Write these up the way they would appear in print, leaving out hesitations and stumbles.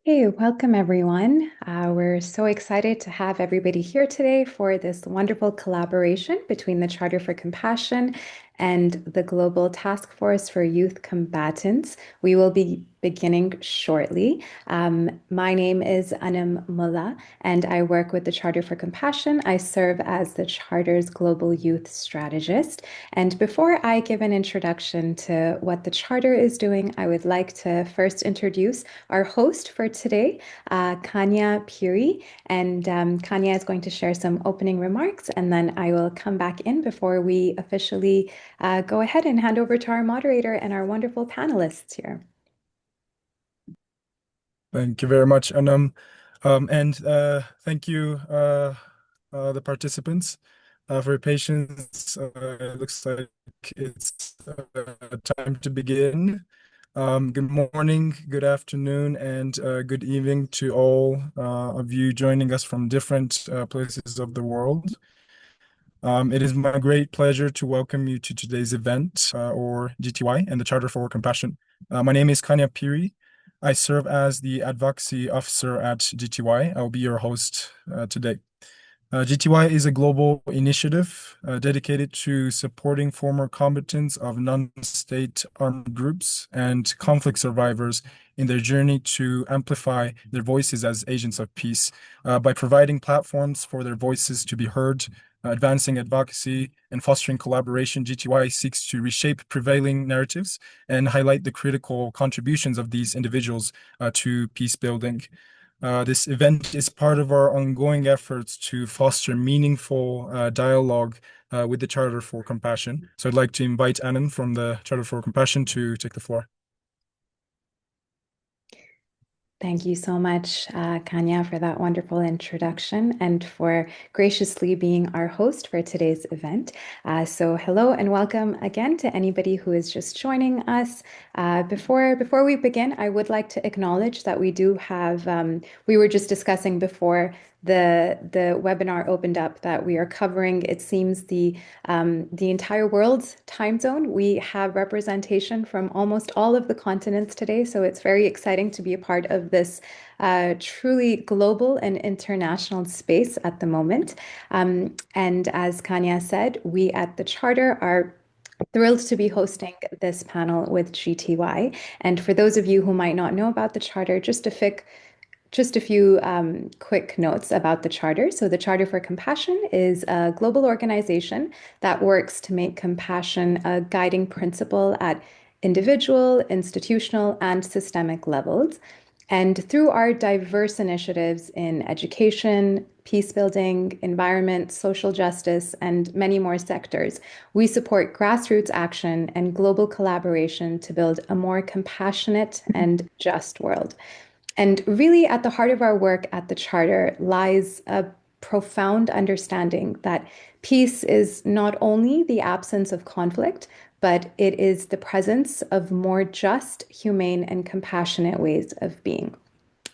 Hey, welcome everyone. We're so excited to have everybody here today for this wonderful collaboration between the Charter for Compassion and the Global Taskforce for Youth Combatants. We will be beginning shortly. My name is Anam Mullah, and I work with the Charter for Compassion. I serve as the Charter's Global Youth Strategist. And before I give an introduction to what the Charter is doing, I would like to first introduce our host for today, Kanya Puri. And Kanya is going to share some opening remarks, and then I will come back in before we officially go ahead and hand over to our moderator and our wonderful panelists here. Thank you very much, Anam. And thank you, the participants, for your patience. It looks like it's time to begin. Good morning, good afternoon, and good evening to all of you joining us from different places of the world. It is my great pleasure to welcome you to today's event, or GTY, and the Charter for Compassion. My name is Kanya Piri. I serve as the advocacy officer at GTY. I'll be your host today. GTY is a global initiative dedicated to supporting former combatants of non-state armed groups and conflict survivors in their journey to amplify their voices as agents of peace by providing platforms for their voices to be heard, advancing advocacy, and fostering collaboration. GTY seeks to reshape prevailing narratives and highlight the critical contributions of these individuals to peace building. This event is part of our ongoing efforts to foster meaningful dialogue with the Charter for Compassion. So I'd like to invite Anand from the Charter for Compassion to take the floor. Thank you so much, Kanya, for that wonderful introduction and for graciously being our host for today's event. So hello and welcome again to anybody who is just joining us. Before we begin, I would like to acknowledge that we do have, we were just discussing before the webinar opened up that we are covering, it seems, the entire world's time zone. We have representation from almost all of the continents today, so it's very exciting to be a part of this truly global and international space at the moment. And as Kanya said, we at the Charter are thrilled to be hosting this panel with GTY. And for those of you who might not know about the Charter, just a few quick notes about the Charter. So, the Charter for Compassion is a global organization that works to make compassion a guiding principle at individual, institutional, and systemic levels. And through our diverse initiatives in education, peace building, environment, social justice, and many more sectors, we support grassroots action and global collaboration to build a more compassionate and just world. And really, at the heart of our work at the Charter lies a profound understanding that peace is not only the absence of conflict, but it is the presence of more just, humane, and compassionate ways of being.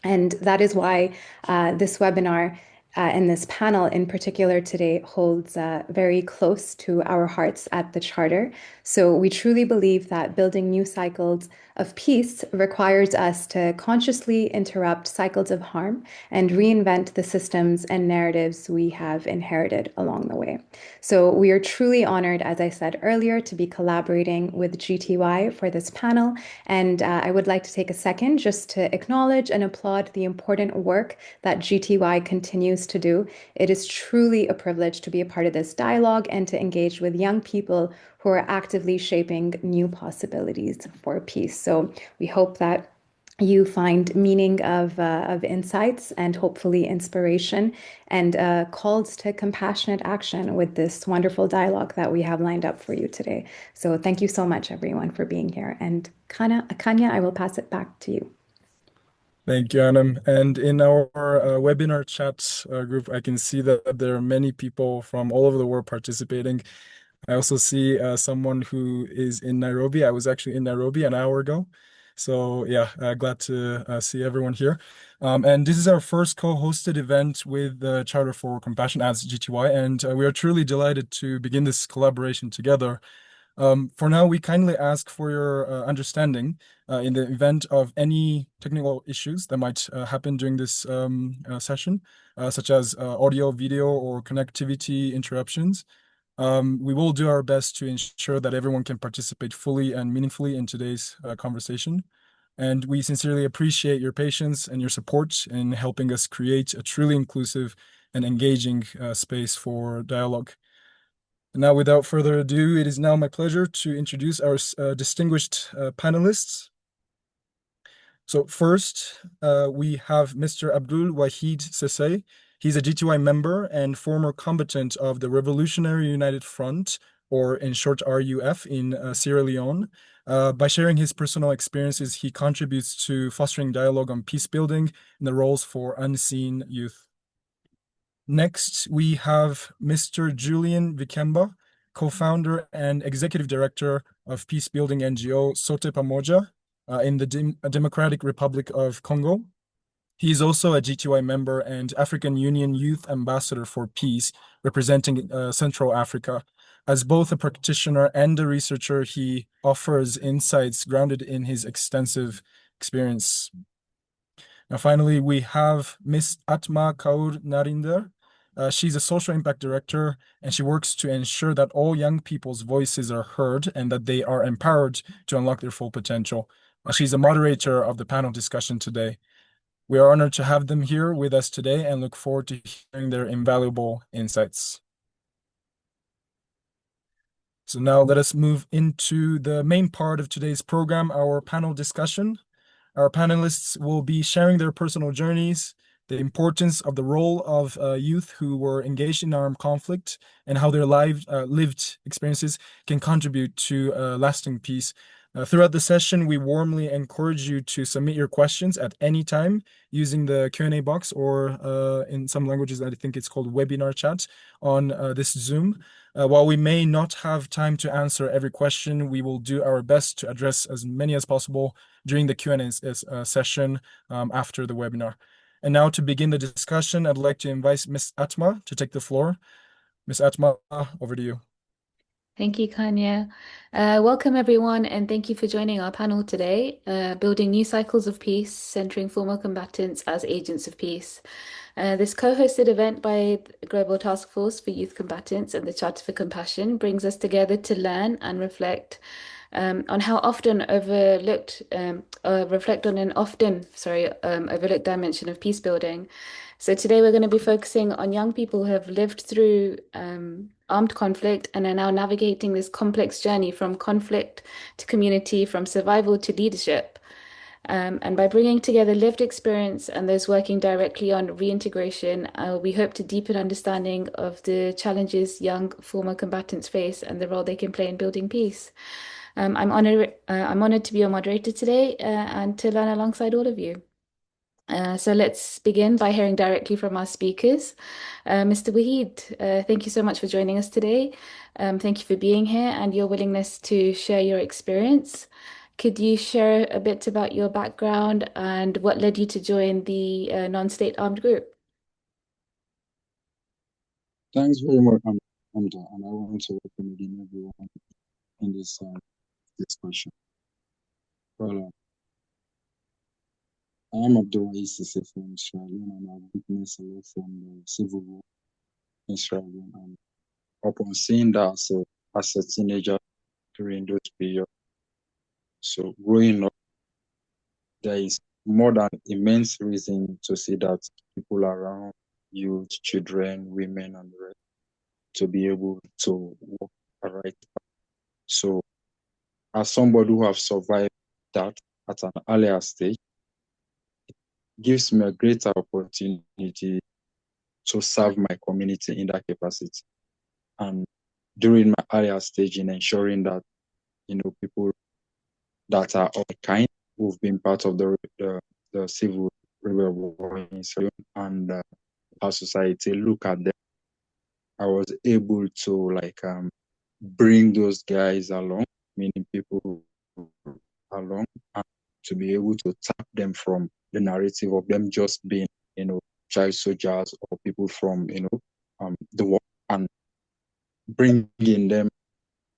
And that is why this webinar and this panel in particular today holds very close to our hearts at the Charter. So we truly believe that building new cycles of peace requires us to consciously interrupt cycles of harm and reinvent the systems and narratives we have inherited along the way. So we are truly honored, as I said earlier, to be collaborating with GTY for this panel. And I would like to take a second just to acknowledge and applaud the important work that GTY continues to do. It is truly a privilege to be a part of this dialogue and to engage with young people who are actively shaping new possibilities for peace. So we hope that you find meaning of insights and hopefully inspiration and calls to compassionate action with this wonderful dialogue that we have lined up for you today. So thank you so much, everyone, for being here. And Kanya, I will pass it back to you. Thank you, Anam. And in our webinar chat group, I can see that there are many people from all over the world participating. I also see someone who is in Nairobi. I was actually in Nairobi an hour ago. So yeah, glad to see everyone here. And this is our first co-hosted event with the Charter for Compassion as GTY, and we are truly delighted to begin this collaboration together. For now, we kindly ask for your understanding in the event of any technical issues that might happen during this session, such as audio, video, or connectivity interruptions. We will do our best to ensure that everyone can participate fully and meaningfully in today's conversation. And we sincerely appreciate your patience and your support in helping us create a truly inclusive and engaging space for dialogue. And now, without further ado, it is now my pleasure to introduce our distinguished panelists. So first, we have Mr. Abdul Wahid Sesay. He's a GTY member and former combatant of the Revolutionary United Front, or in short RUF, in Sierra Leone. By sharing his personal experiences, he contributes to fostering dialogue on peace building and the roles for unseen youth. Next, we have Mr. Julien Vikemba, co-founder and executive director of peacebuilding NGO Sote Pamoja in the Democratic Republic of Congo. He is also a GTY member and African Union Youth Ambassador for Peace, representing Central Africa. As both a practitioner and a researcher, he offers insights grounded in his extensive experience. Now, finally, we have Miss Atma Kaur Narinder. She's a social impact director, and she works to ensure that all young people's voices are heard and that they are empowered to unlock their full potential. She's a moderator of the panel discussion today. We are honored to have them here with us today and look forward to hearing their invaluable insights. So now let us move into the main part of today's program, our panel discussion. Our panelists will be sharing their personal journeys, the importance of the role of youth who were engaged in armed conflict, and how their lived experiences can contribute to lasting peace. Throughout the session, we warmly encourage you to submit your questions at any time using the Q&A box, or in some languages, I think it's called webinar chat on this Zoom. While we may not have time to answer every question, we will do our best to address as many as possible during the Q&A session after the webinar. And now to begin the discussion, I'd like to invite Ms. Atma to take the floor. Ms. Atma, over to you. Thank you, Kanya. Welcome, everyone, and thank you for joining our panel today, Building New Cycles of Peace, Centering Former Combatants as Agents of Peace. This co-hosted event by the Global Taskforce for Youth Combatants and the Charter for Compassion brings us together to learn and reflect on how often overlooked, reflect on an often, overlooked dimension of peace building. So today we're going to be focusing on young people who have lived through armed conflict and are now navigating this complex journey from conflict to community, from survival to leadership. And by bringing together lived experience and those working directly on reintegration, we hope to deepen understanding of the challenges young former combatants face and the role they can play in building peace. I'm honored to be your moderator today and to learn alongside all of you. So let's begin by hearing directly from our speakers. Mr. Wahid, thank you so much for joining us today. Thank you for being here and your willingness to share your experience. Could you share a bit about your background and what led you to join the non-state armed group? Thanks very much, Amda, and I want to welcome again everyone in this discussion. Well, I'm Abdul Wahid Sesay from Sierra Leone, and I've witnessed a lot from the civil war in Sierra Leone. And upon seeing that as a teenager during those periods, so growing up, there is more than immense reason to see that people around, youth, children, women, and the rest, to be able to walk the right path. So, as somebody who have survived that at an earlier stage, it gives me a greater opportunity to serve my community in that capacity. And during my earlier stage in ensuring that, people that are of kind, who've been part of the civil rebel war in Israel and our society look at them, I was able to bring those guys along, meaning people along, and to be able to tap them from the narrative of them just being, child soldiers or people from, the war, and bringing them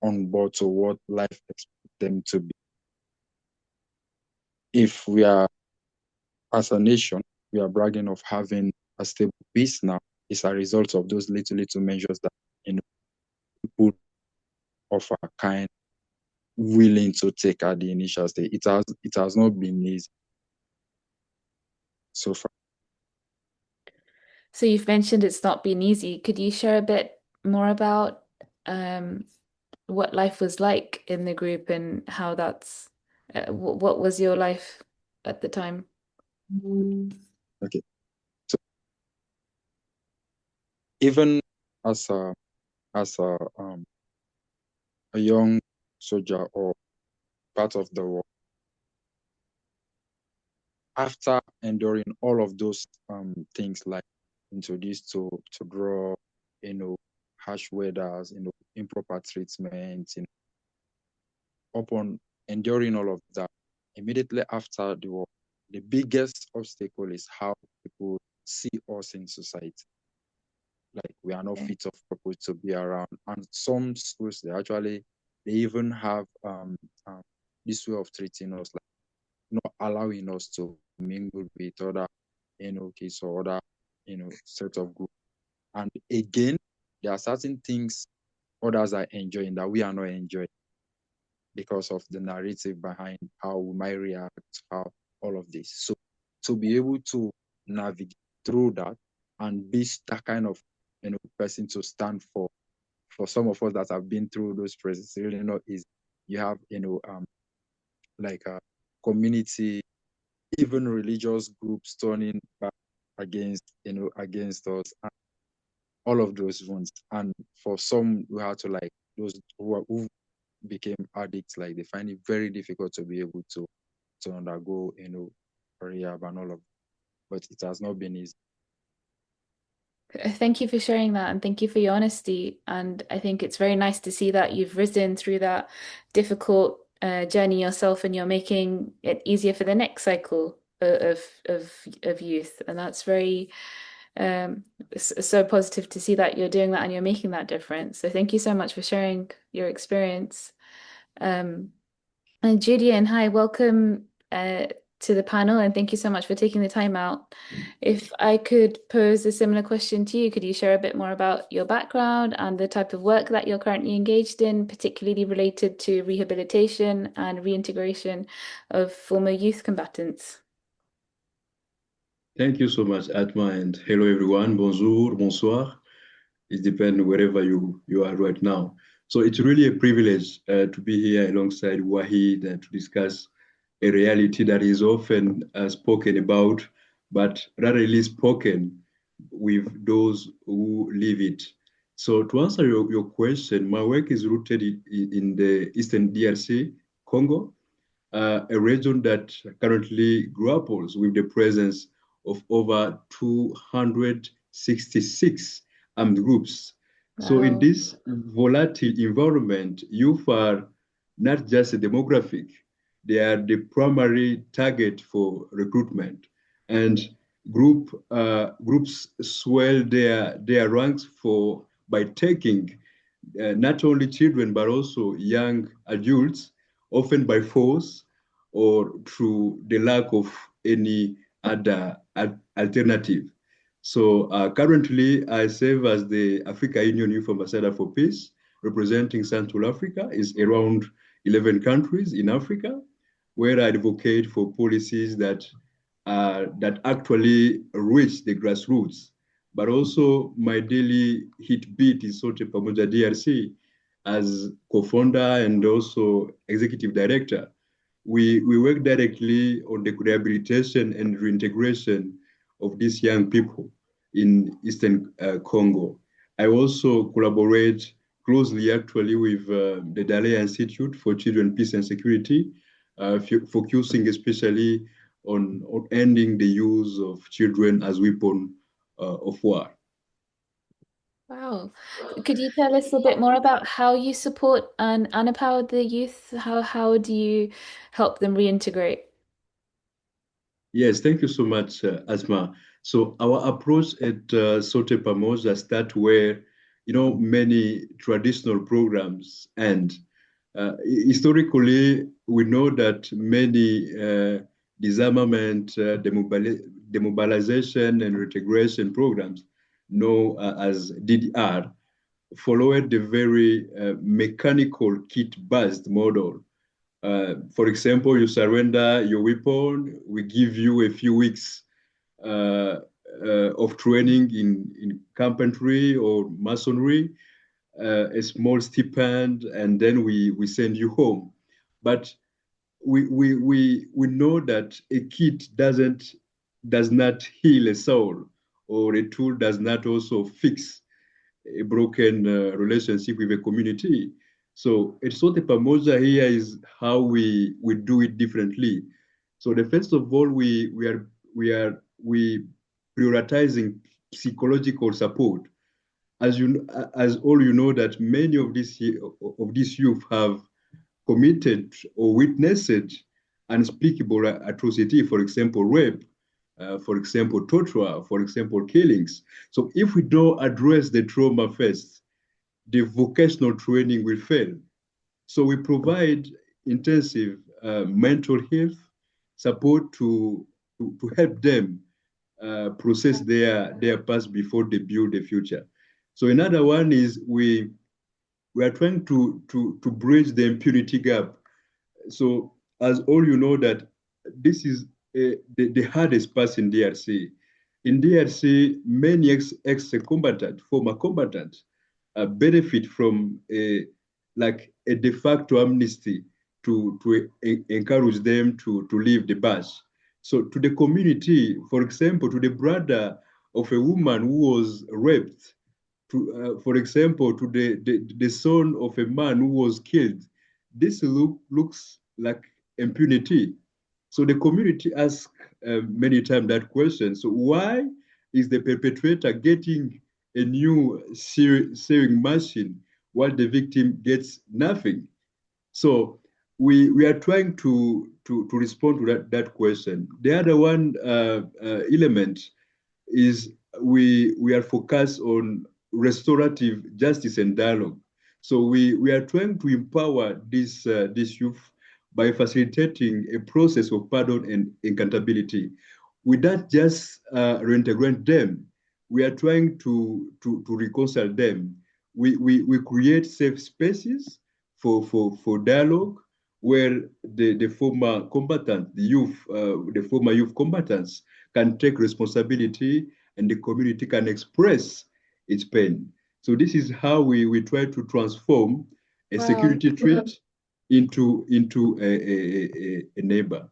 on board to what life expects them to be. If we are, as a nation, we are bragging of having a stable peace now, it's a result of those little measures that people of our kind willing to take at the initial stage. It has not been easy so far. So you've mentioned it's not been easy. Could you share a bit more about what life was like in the group and how that's what was your life at the time? Okay. So even as a a young soldier or part of the war, after enduring all of those things, like introduced to draw, harsh weathers, improper treatment, upon enduring all of that, immediately after the war, the biggest obstacle is how people see us in society. Like, we are not fit of purpose to be around. And some schools, they even have this way of treating us, like not allowing us to mingle with other, kids or other, set of groups. And again, there are certain things others are enjoying that we are not enjoying because of the narrative behind how we might react, how all of this. So to be able to navigate through that and be that kind of person to stand for some of us that have been through those processes, really not easy. You have like a community, even religious groups turning back against us, and all of those ones. And for some, we had to, like, those who became addicts, like, they find it very difficult to be able to undergo rehab and all of. But it has not been easy. Thank you for sharing that and thank you for your honesty. And I think it's very nice to see that you've risen through that difficult journey yourself and you're making it easier for the next cycle of youth. And that's very so positive to see that you're doing that and you're making that difference. So thank you so much for sharing your experience. And Julien, hi, welcome to the panel, and thank you so much for taking the time out. If I could pose a similar question to you, could you share a bit more about your background and the type of work that you're currently engaged in, particularly related to rehabilitation and reintegration of former youth combatants? Thank you so much, Atma, and hello everyone. Bonjour, bonsoir. It depends wherever you are right now. So it's really a privilege to be here alongside Wahid to discuss a reality that is often spoken about, but rarely spoken with those who live it. So to answer your question, my work is rooted in the Eastern DRC, Congo, a region that currently grapples with the presence of over 266 armed groups. Wow. So in this volatile environment, youth are not just a demographic, they are the primary target for recruitment. And groups swell their ranks by taking not only children, but also young adults, often by force or through the lack of any other alternative. So currently, I serve as the Africa Union Youth Ambassador for Peace, representing Central Africa, is around 11 countries in Africa, where I advocate for policies that actually reach the grassroots. But also my daily hit beat is Sote Pamoja DRC as co-founder and also executive director. We work directly on the rehabilitation and reintegration of these young people in Eastern Congo. I also collaborate closely actually with the Dalea Institute for Children, Peace and Security, focusing especially on ending the use of children as weapon of war. Wow. Could you tell us a bit more about how you support and empower the youth? How do you help them reintegrate? Yes, thank you so much, Asma. So our approach at Sote Pamoja starts where many traditional programs end. Historically, we know that many disarmament, demobilization, and reintegration programs, known as DDR, followed the very mechanical kit-based model. For example, you surrender your weapon, we give you a few weeks of training in carpentry or masonry, a small stipend, and then we send you home. But we know that a kit does not heal a soul, or a tool does not also fix a broken relationship with a community. So it's Sote Pamoja here is how we do it differently. So the first of all, we prioritizing psychological support. As all you know that many of these youth have committed or witnessed unspeakable atrocity, for example, rape, for example, torture, for example, killings. So if we don't address the trauma first, the vocational training will fail. So we provide intensive mental health support to help them process their past before they build the future. So another one is we are trying to bridge the impunity gap. So as all you know that this is the hardest part in DRC. In DRC, many ex-combatant, former combatants, benefit from like a de facto amnesty to encourage them to leave the bush. So to the community, for example, to the brother of a woman who was raped, for example, to the son of a man who was killed, this looks like impunity. So the community asks many times that question. So why is the perpetrator getting a new sewing machine while the victim gets nothing? So we are trying to respond to that question. The other one element is we are focused on restorative justice and dialogue. So we are trying to empower this youth by facilitating a process of pardon and accountability. We don't just reintegrate them. We are trying to reconcile them. We create safe spaces for dialogue where the former combatant, the former youth combatants can take responsibility and the community can express its pain. So this is how we try to transform a security threat into a neighbor.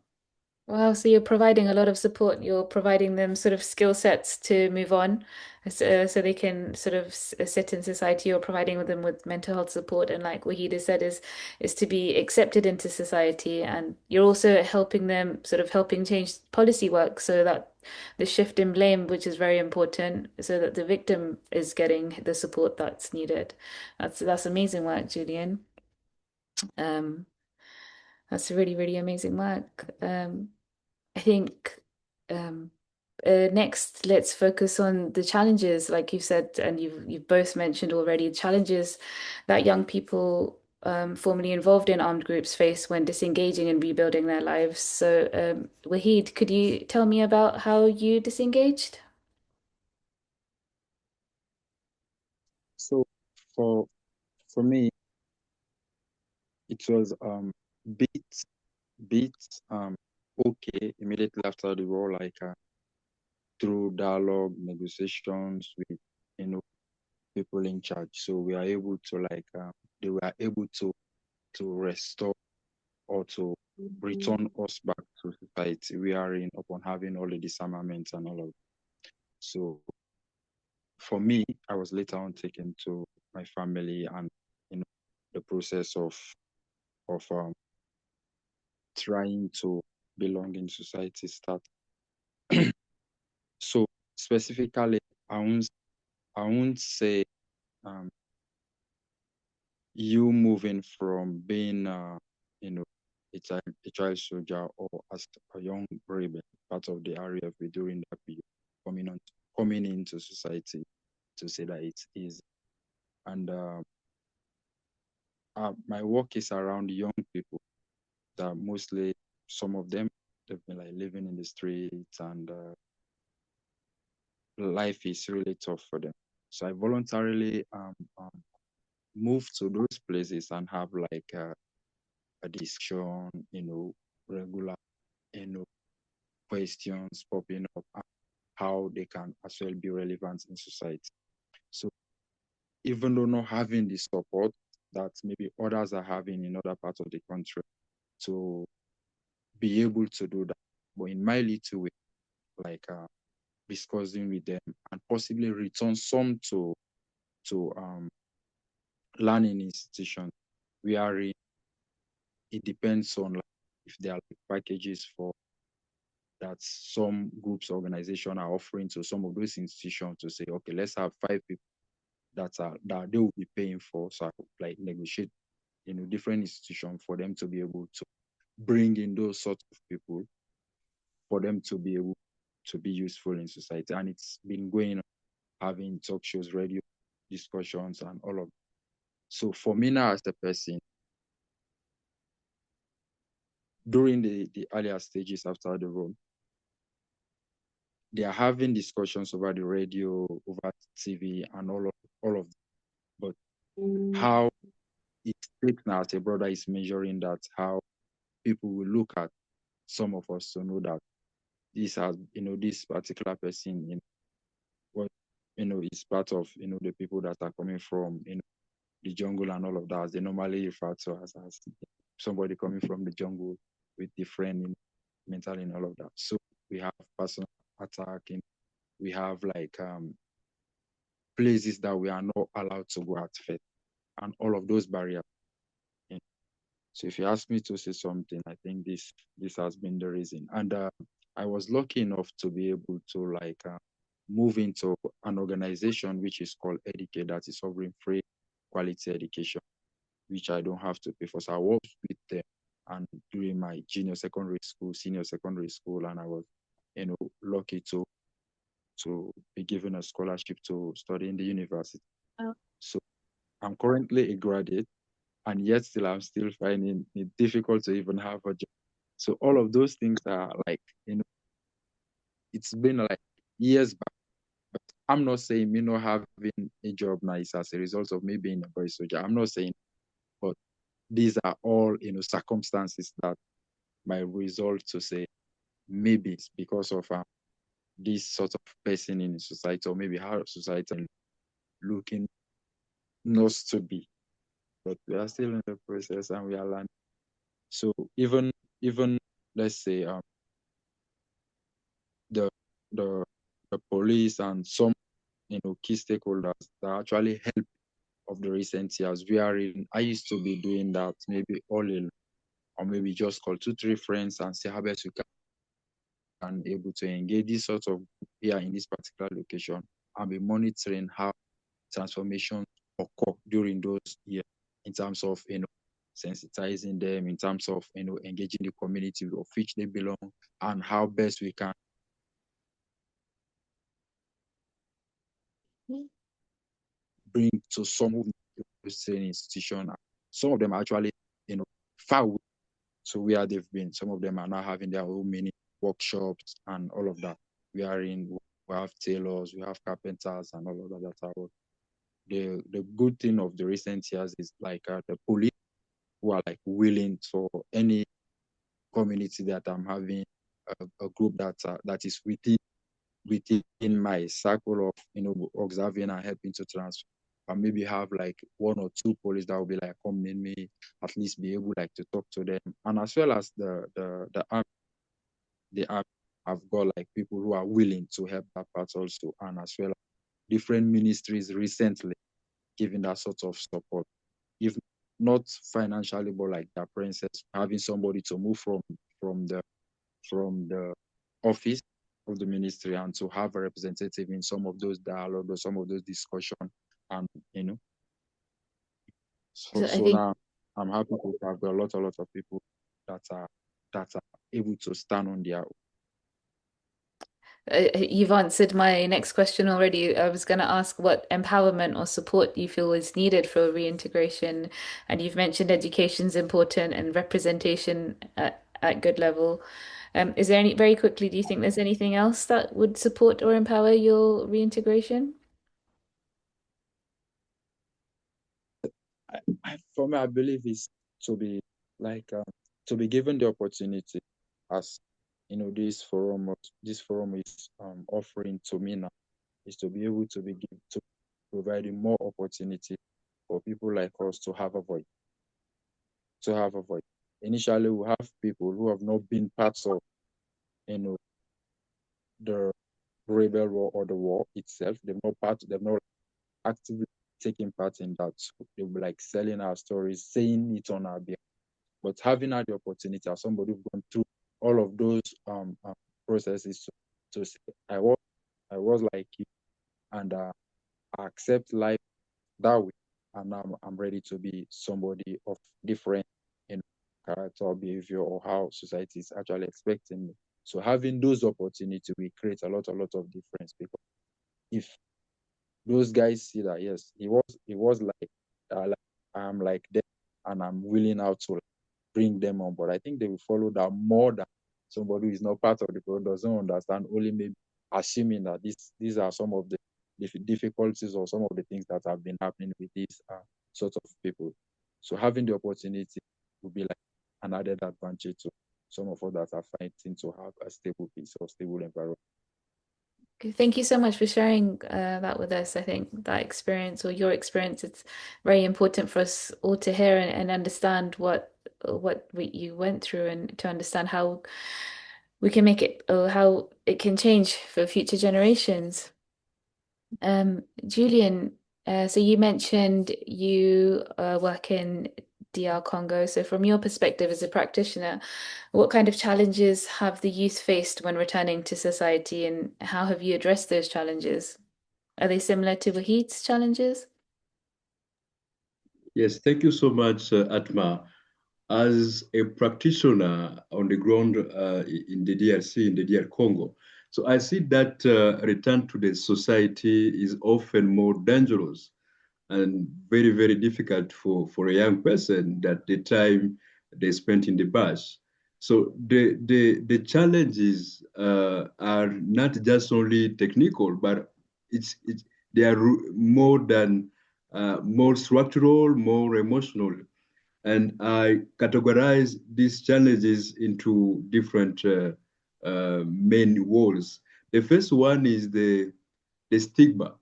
Wow, so you're providing a lot of support. You're providing them sort of skill sets to move on, so they can sort of sit in society. You're providing them with mental health support, and like Wahid has said, is to be accepted into society. And you're also helping them, sort of helping change policy work, so that the shift in blame, which is very important, so that the victim is getting the support that's needed. That's amazing work, Julian. Um, that's really, really amazing work. I think um, next, let's focus on the challenges, like you've said, and you've both mentioned already, challenges that young people formerly involved in armed groups face when disengaging and rebuilding their lives. So, Wahid, could you tell me about how you disengaged? So for me, it was bit bit okay immediately after the war, like through dialogue, negotiations with people in charge. So we are able to they were able to restore or to return us back to society. We are in upon having all the disarmaments and all of it. So for me, I was later on taken to my family, and the process of trying to belong in society start. So specifically, I won't say you moving from being a child soldier or as a young rebel, part of the RAF during that period, coming into society, to say that it's easy. And my work is around young people that mostly, some of them, they've been like living in the streets, and life is really tough for them. So I voluntarily move to those places and have like a discussion, regular, questions popping up, and how they can as well be relevant in society. So even though not having the support that maybe others are having in other parts of the country to be able to do that, but in my little way, like discussing with them and possibly return some to learning institutions. We are in, it depends on like, if there are like packages for that some groups, organizations are offering to some of those institutions to say, okay, let's have 5 people that they will be paying for. So I could like negotiate, different institutions for them to be able to bring in those sorts of people for them to be able to be useful in society. And it's been going on, having talk shows, radio discussions, and all of that. So for me now as a person, during the earlier stages after the role, they are having discussions over the radio, over TV, and all of that. But how it takes now as a brother is measuring that, how people will look at some of us to know that this has, this particular person, what, is part of, the people that are coming from, the jungle and all of that. They normally refer to as somebody coming from the jungle with different mental and all of that. So we have personal attacking. We have like places that we are not allowed to go at first, and all of those barriers. So if you ask me to say something, I think this has been the reason. And I was lucky enough to be able to like move into an organization which is called Educate, that is offering free quality education, which I don't have to pay for. So I worked with them and during my junior secondary school, senior secondary school, and I was, lucky to be given a scholarship to study in the university. Oh. So I'm currently a graduate, and yet still I'm still finding it difficult to even have a job. So all of those things are like, it's been like years back. But I'm not saying me not having a job now is as a result of me being a boy soldier. I'm not saying, but these are all, circumstances that might result to say maybe it's because of this sort of person in society, or maybe how society looking not to be. But we are still in the process and we are learning. So even let's say the police and some key stakeholders that actually help of the recent years. I used to be doing that maybe all in, or maybe just call 2-3 friends and say how best we can able to engage this sort of here in this particular location, and be monitoring how transformation occur during those years in terms of sensitizing them, in terms of engaging the community of which they belong, and how best we can bring to some of the institution. Some of them are actually far away to where they've been. Some of them are now having their own mini workshops and all of that. We have tailors, we have carpenters and all of that. The good thing of the recent years is like the police who are like willing for any community that I'm having a group that is within my circle of observing and helping to transfer, and maybe have like 1 or 2 police that will be like come in me, at least be able like to talk to them, and as well as the army have got like people who are willing to help that part also, and as well as different ministries recently giving that sort of support, if not financially, but like the princess having somebody to move from the office of the ministry and to have a representative in some of those dialogue or some of those discussions, and so now I'm happy to have a lot of people that are able to stand on their own. You've answered my next question already. I was going to ask what empowerment or support you feel is needed for reintegration, and you've mentioned education's important and representation at good level. Is there any, very quickly, do you think there's anything else that would support or empower your reintegration? For me, I believe is to be like to be given the opportunity, as you know, this forum is offering to me now, is to be able to to providing more opportunity for people like us to have a voice, to have a voice. Initially, we have people who have not been parts of, you know, the rebel war or the war itself. They've not actively taking part in that. So they were like selling our stories, saying it on our behalf. But having had the opportunity as somebody who's gone through all of those processes to say, I was like you, and I accept life that way, and I'm ready to be somebody of different, you know, character or behavior or how society is actually expecting me. So having those opportunities will create a lot of difference, because if those guys see that yes, he was like I'm like them, and I'm willing out to bring them on board. I think they will follow that more than somebody who is not part of the group, doesn't understand, only maybe assuming that these are some of the difficulties or some of the things that have been happening with these sort of people. So having the opportunity will be like an added advantage to some of us that are fighting to have a stable peace or stable environment. Okay, thank you so much for sharing that with us. I think that experience or your experience, it's very important for us all to hear and understand what you went through and to understand how we can make it or how it can change for future generations. Julian, so you mentioned you work in DR Congo. So from your perspective as a practitioner, what kind of challenges have the youth faced when returning to society, and how have you addressed those challenges? Are they similar to Wahid's challenges? Yes, thank you so much, Atma. As a practitioner on the ground in the DRC, in the DR Congo, so I see that return to the society is often more dangerous and very, very difficult for a young person that the time they spent in the bush. So the challenges are not just only technical, but they are more than more structural, more emotional. And I categorize these challenges into different main walls. The first one is the stigma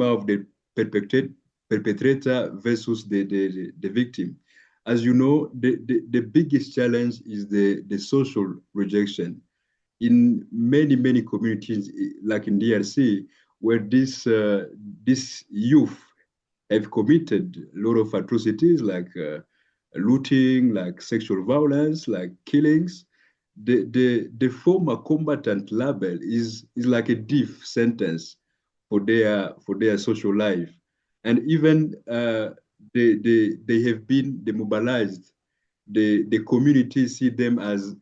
of the perpetrator versus the victim. As you know, the biggest challenge is the social rejection. In many communities, like in DRC, where this youth have committed a lot of atrocities like looting, like sexual violence, like killings, the former combatant label is like a death sentence for their social life, and even they have been demobilized. The community see them as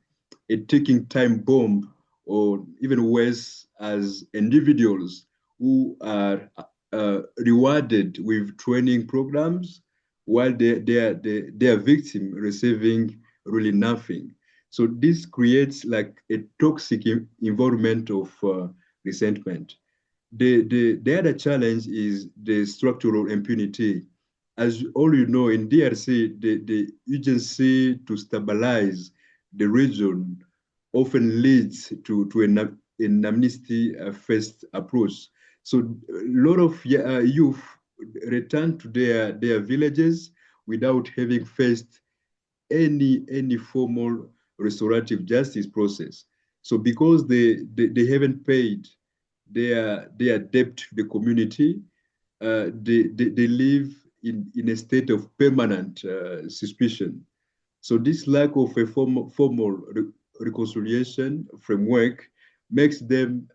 a ticking time bomb, or even worse, as individuals who are rewarded with training programs, while their victim receiving really nothing. So this creates like a toxic environment of resentment. The other challenge is the structural impunity. As all you know, in DRC, the agency to stabilize the region often leads to an amnesty first approach. So a lot of youth return to their villages without having faced any formal restorative justice process. So because they haven't paid their debt to the community, they live in a state of permanent suspicion. So this lack of a formal reconciliation framework makes them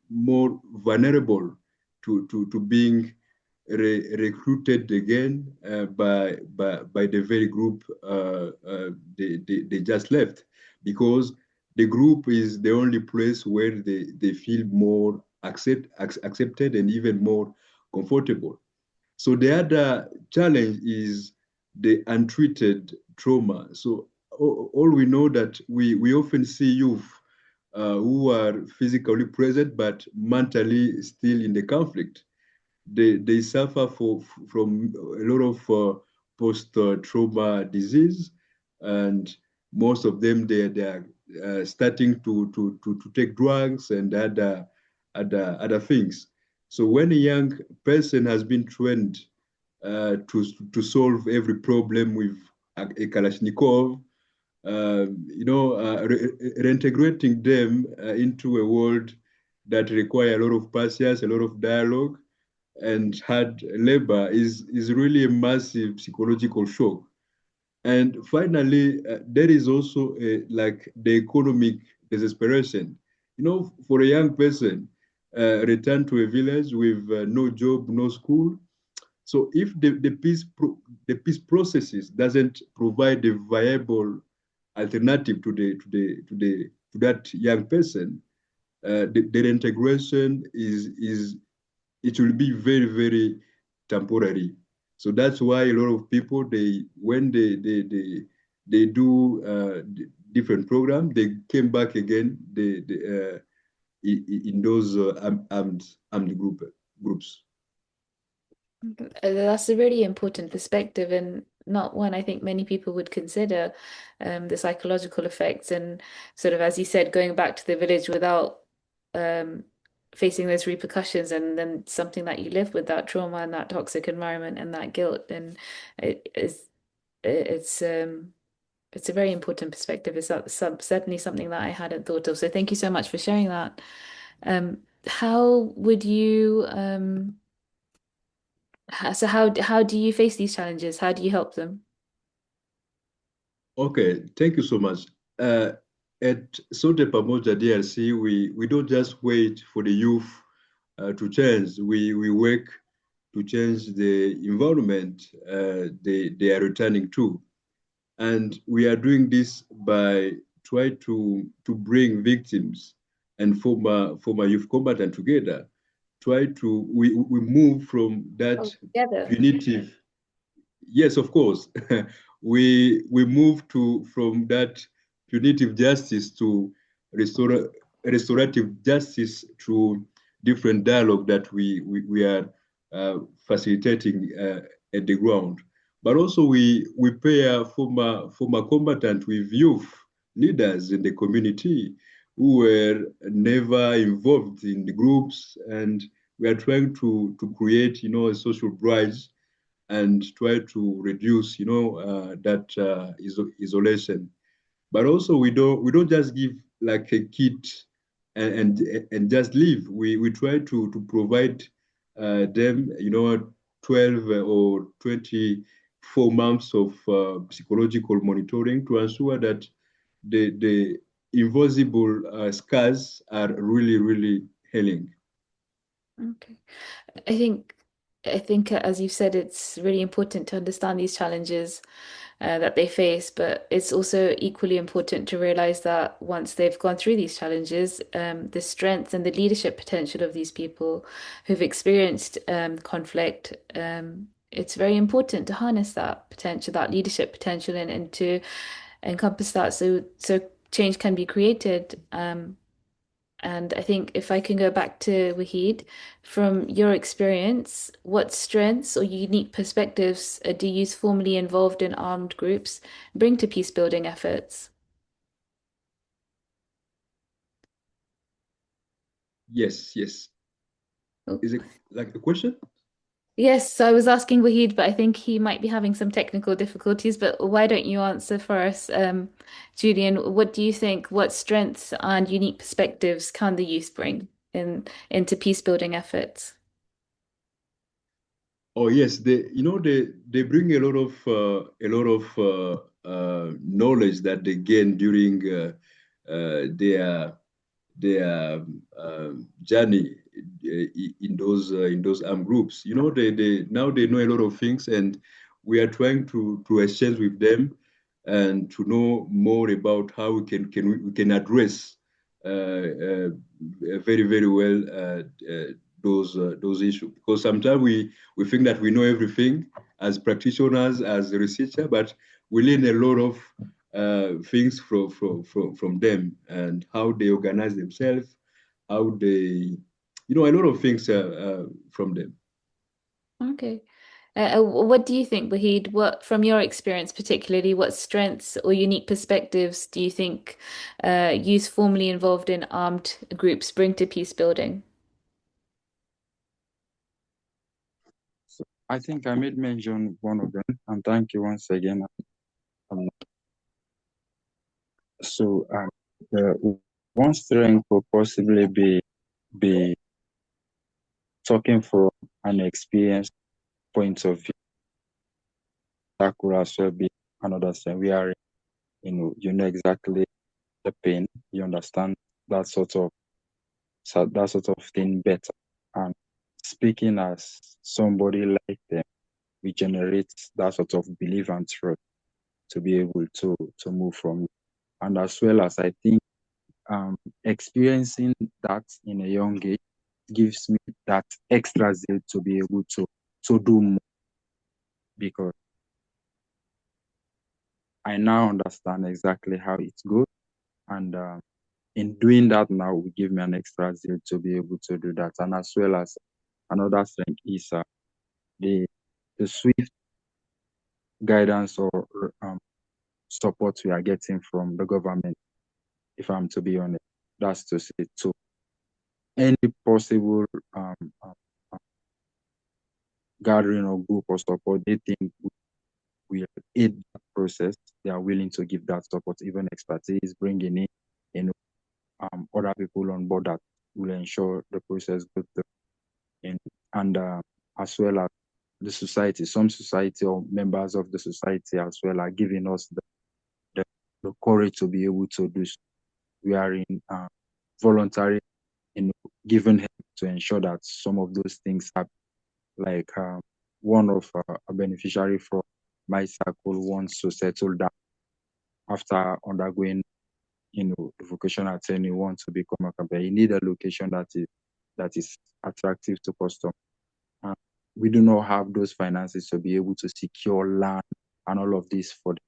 more vulnerable to being recruited again by the very group they just left, because the group is the only place where they feel more accepted and even more comfortable. So the other challenge is the untreated trauma. So all we know that we often see youth who are physically present but mentally still in the conflict. They suffer from a lot of post-trauma disease, and most of them they are starting to take drugs and other things. So when a young person has been trained to solve every problem with a Kalashnikov, reintegrating them into a world that require a lot of patience, a lot of dialogue, and hard labor is really a massive psychological shock. And finally, there is also like the economic desperation. For a young person, return to a village with no job, no school. So if the peace processes doesn't provide a viable alternative to that young person, the integration is it will be very, very temporary. So that's why a lot of people, when they do different programs, they came back again in those armed groups. That's a really important perspective, and not one I think many people would consider, the psychological effects and sort of, as you said, going back to the village without um, facing those repercussions, and then something that you live with, that trauma and that toxic environment and that guilt. And it is it's a very important perspective. It's certainly something that I hadn't thought of. So thank you so much for sharing that. How would you So how do you face these challenges? How do you help them? Okay, thank you so much. At Sote Pamoja DRC, we don't just wait for the youth to change. We work to change the environment they are returning to. And we are doing this by trying to bring victims and former youth combatant together. We move from that Together. punitive. Yes, of course. We move from that punitive justice to restorative justice through different dialogue that we are facilitating at the ground. But also we pair former combatant with youth leaders in the community who were never involved in the groups, and we are trying to create a social bridge and try to reduce that isolation. But also we don't just give like a kit and just leave. We try to provide them 12 or 24 months of psychological monitoring to ensure that the invisible scars are really healing. Okay. I think as you've said, it's really important to understand these challenges that they face, but it's also equally important to realize that once they've gone through these challenges, the strength and the leadership potential of these people who've experienced conflict, it's very important to harness that potential, that leadership potential, and to encompass that so change can be created. And I think if I can go back to Wahid, from your experience, what strengths or unique perspectives do youth formerly involved in armed groups bring to peace building efforts? Yes. Oh. Is it like a question? Yes, so I was asking Wahid, but I think he might be having some technical difficulties. But why don't you answer for us, Julian? What do you think? What strengths and unique perspectives can the youth bring into peace building efforts? Oh yes, they bring a lot of knowledge that they gain during their journey in those armed groups. They now they know a lot of things, and we are trying to exchange with them and to know more about how we can address very, very well those issues. Because sometimes we think that we know everything as practitioners, as a researcher, but we learn a lot of things from them, and how they organize themselves, how they, a lot of things from them. Okay. What do you think, Wahid? What, from your experience particularly, what strengths or unique perspectives do you think youth formerly involved in armed groups bring to peace building? So I think I made mention one of them, and thank you once again. Um, so the one strength could possibly be talking from an experienced point of view. That could as well be another strength. You know exactly the pain. You understand that sort of thing better. And speaking as somebody like them, we generate that sort of belief and trust to be able to move from. And as well as I think experiencing that in a young age gives me that extra zeal to be able to do more, because I now understand exactly how it goes. And in doing that now will give me an extra zeal to be able to do that. And as well as another thing is the swift guidance or support we are getting from the government, if I'm to be honest. That's to say, to any possible um, um, gathering or group or support they think will aid that process, they are willing to give that support, even expertise, bringing in, other people on board that will ensure the process goes through. And as well as the society, some society or members of the society as well are giving us the, the courage to be able to do so. We are in voluntary, giving help to ensure that some of those things happen. Like one of a beneficiary from my circle wants to settle down after undergoing, the vocational training, wants to become a company. You need a location that is attractive to customers. And we do not have those finances to be able to secure land and all of this for them.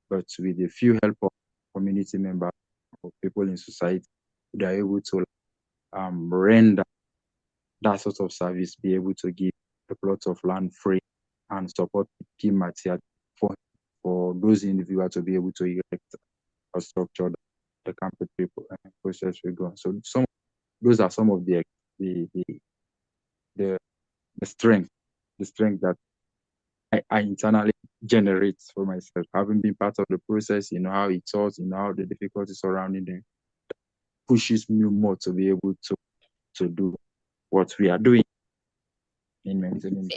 But with a few help of community members or people in society, they are able to render that sort of service, be able to give a plot of land free and support key material for those individuals to be able to erect a structure that the campus process will go on. So those are some of the the, the strength that I internally generate for myself, having been part of the process, how it thought, how the difficulties surrounding them pushes me more to be able to do what we are doing in maintaining.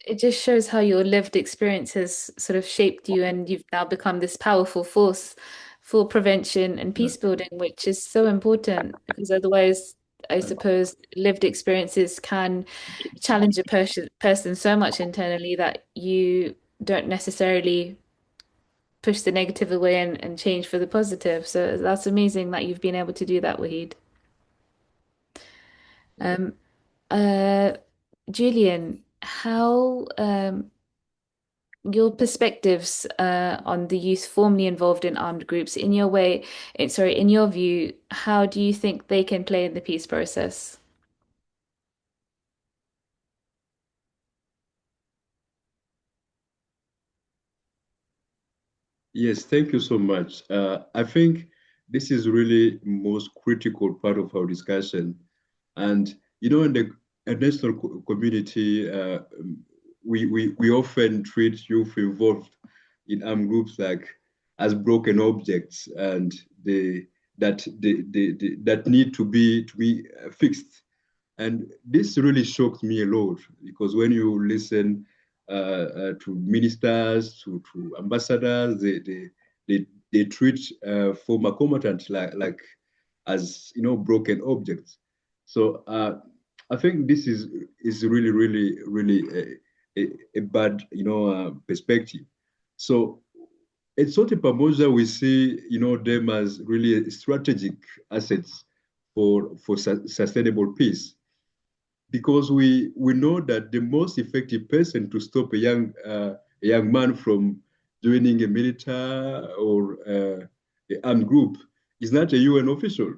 It just shows how your lived experience has sort of shaped you, and you've now become this powerful force for prevention and peace building, which is so important, because otherwise, I suppose lived experiences can challenge a person so much internally that you don't necessarily push the negative away and change for the positive. So that's amazing that you've been able to do that, Wahid. Um, uh, Julian, how your perspectives on the youth formerly involved in armed groups, in your way, in your view, how do you think they can play in the peace process? Yes, thank you so much. I think this is really most critical part of our discussion. And, in the national community, we often treat youth involved in armed groups like as broken objects, and that need to be fixed. And this really shocked me a lot, because when you listen to ministers, to ambassadors, they treat former combatants like as broken objects. So I think this is really really a bad perspective. So At Sote Pamoja, we see, them as really strategic assets for sustainable peace, because we know that the most effective person to stop a young man from joining a military or an armed group is not a UN official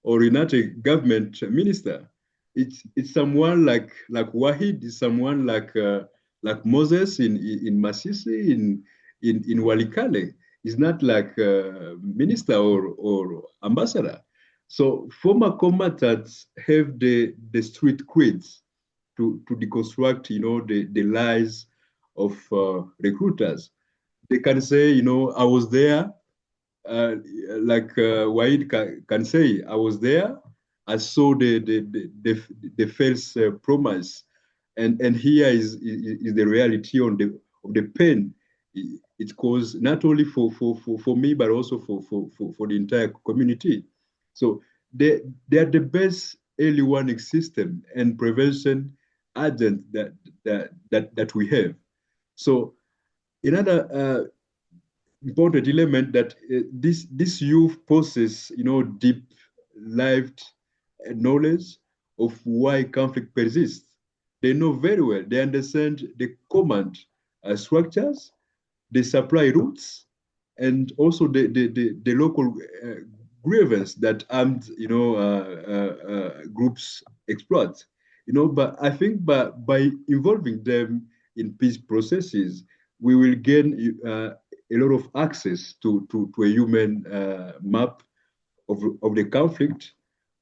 or not a government minister. It's someone like Wahid, is someone like Moses in Masisi, in Walikale. It's not like a minister or ambassador. So former combatants have the street creeds to deconstruct, the lies of recruiters. They can say, I was there, like Waid can say, I was there, I saw the false promise, and here is the reality of the pain it caused, not only for me, but also for the entire community. So they are the best early warning system and prevention agent that we have. So another important element that this youth possess, deep lived knowledge of why conflict persists. They know very well. They understand the command structures, the supply routes, and also the local grievance that armed, groups exploit. But I think by involving them in peace processes, we will gain a lot of access to a human map of the conflict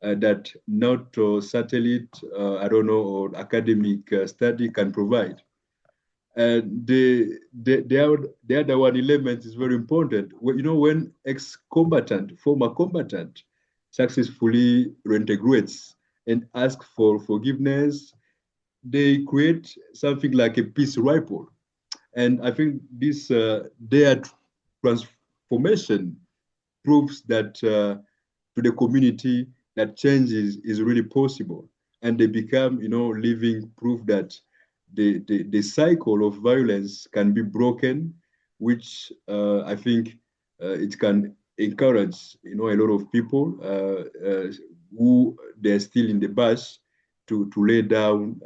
that not satellite, I don't know, or academic study can provide. And the other one element is very important. When ex-combatant, former combatant, successfully reintegrates and asks for forgiveness, they create something like a peace ripple. And I think this their transformation proves that to the community that change is really possible, and they become, living proof that the cycle of violence can be broken, which I think it can encourage, a lot of people who they're still in the bush to lay down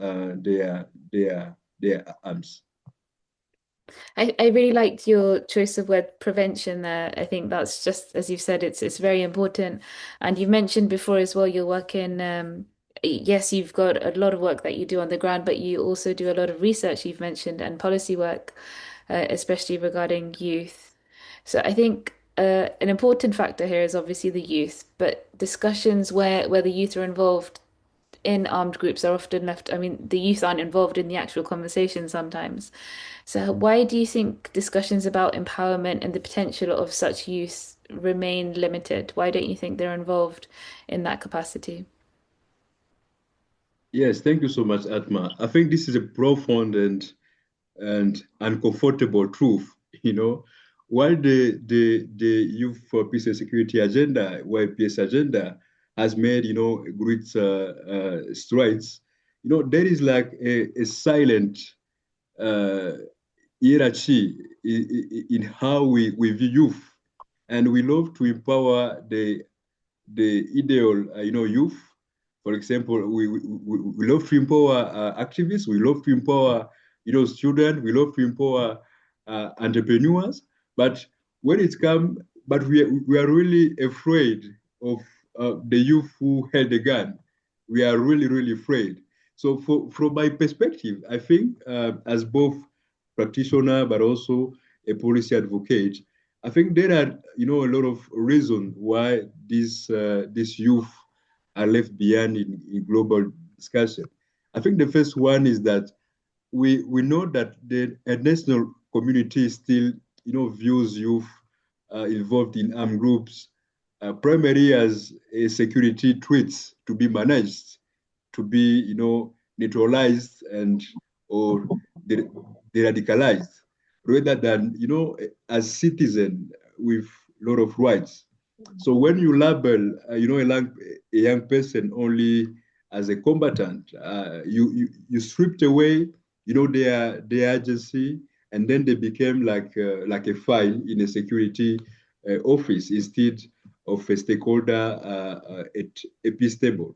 their arms. I really liked your choice of word prevention there. I think that's just, as you've said, it's very important. And you mentioned before as well, you're working, yes, you've got a lot of work that you do on the ground, but you also do a lot of research you've mentioned and policy work, especially regarding youth. So I think an important factor here is obviously the youth, but discussions where the youth are involved in armed groups are often left, I mean, the youth aren't involved in the actual conversation sometimes. So why do you think discussions about empowerment and the potential of such youth remain limited? Why don't you think they're involved in that capacity? Yes, thank you so much, Atma. I think this is a profound and uncomfortable truth. While the Youth for Peace and Security agenda, YPS agenda, has made great strides, there is like a silent hierarchy in how we view youth, and we love to empower the ideal, youth. For example, we love to empower activists. We love to empower, students. We love to empower entrepreneurs. But when it comes, but we are really afraid of the youth who held the gun. We are really, really afraid. So from my perspective, I think as both practitioner, but also a policy advocate, I think there are, a lot of reasons why this youth are left behind in global discussion. I think the first one is that we know that the national community still, views youth involved in armed groups primarily as a security threats to be managed, to be, neutralized or de-radicalized, rather than, as citizen with a lot of rights. So when you label, a young person only as a combatant, you stripped away, their agency and then they became like a file in a security office instead of a stakeholder at a peace table.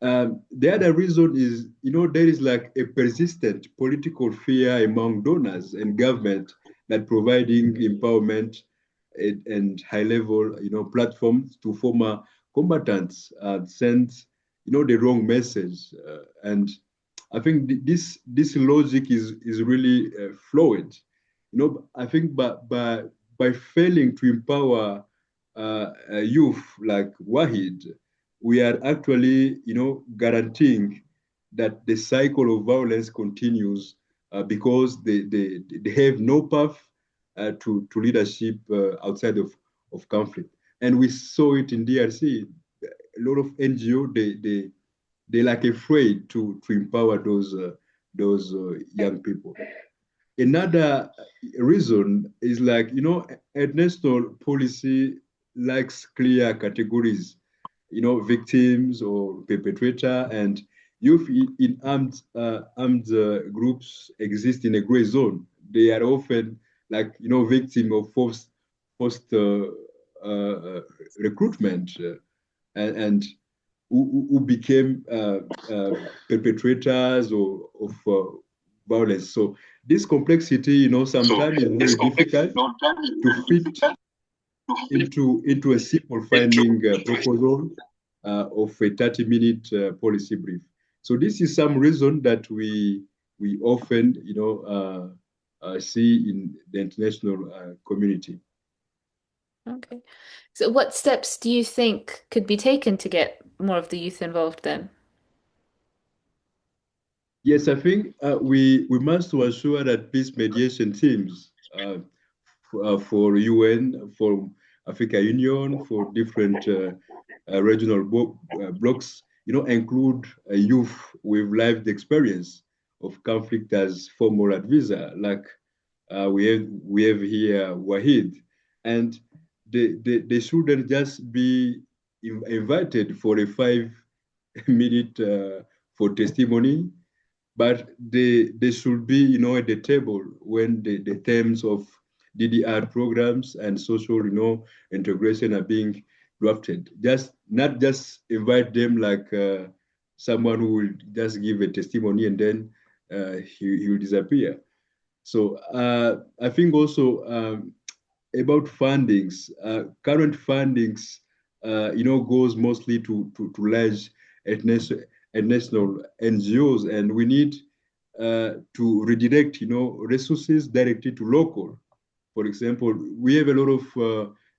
The other reason is, there is like a persistent political fear among donors and government that providing empowerment and high-level, platforms to former combatants sends, the wrong message. And I think this logic is really flawed. I think by failing to empower youth like Wahid, we are actually, guaranteeing that the cycle of violence continues because they have no path to leadership outside of conflict. And we saw it in DRC. A lot of NGO, they like afraid to empower those young people. Another reason is like, national policy lacks clear categories, victims or perpetrator, and youth in armed groups exist in a gray zone. They are often like, victim of forced recruitment and who became perpetrators of violence. So this complexity, sometimes is very difficult to fit into a simple finding proposal of a 30-minute policy brief. So this is some reason that we often, see in the international community. Okay. So what steps do you think could be taken to get more of the youth involved then? Yes, I think we must assure that peace mediation teams for UN, for Africa Union, for different regional blocks, include youth with lived experience of conflict as formal advisor, like we have here Wahid, and they shouldn't just be invited for a 5 minute for testimony, but they should be, at the table when the terms of DDR programs and social, integration are being drafted. Not just invite them like someone who will just give a testimony and then he will disappear. So I think also about fundings, current fundings, goes mostly to large national NGOs, and we need to redirect, resources directly to local. For example, we have a lot of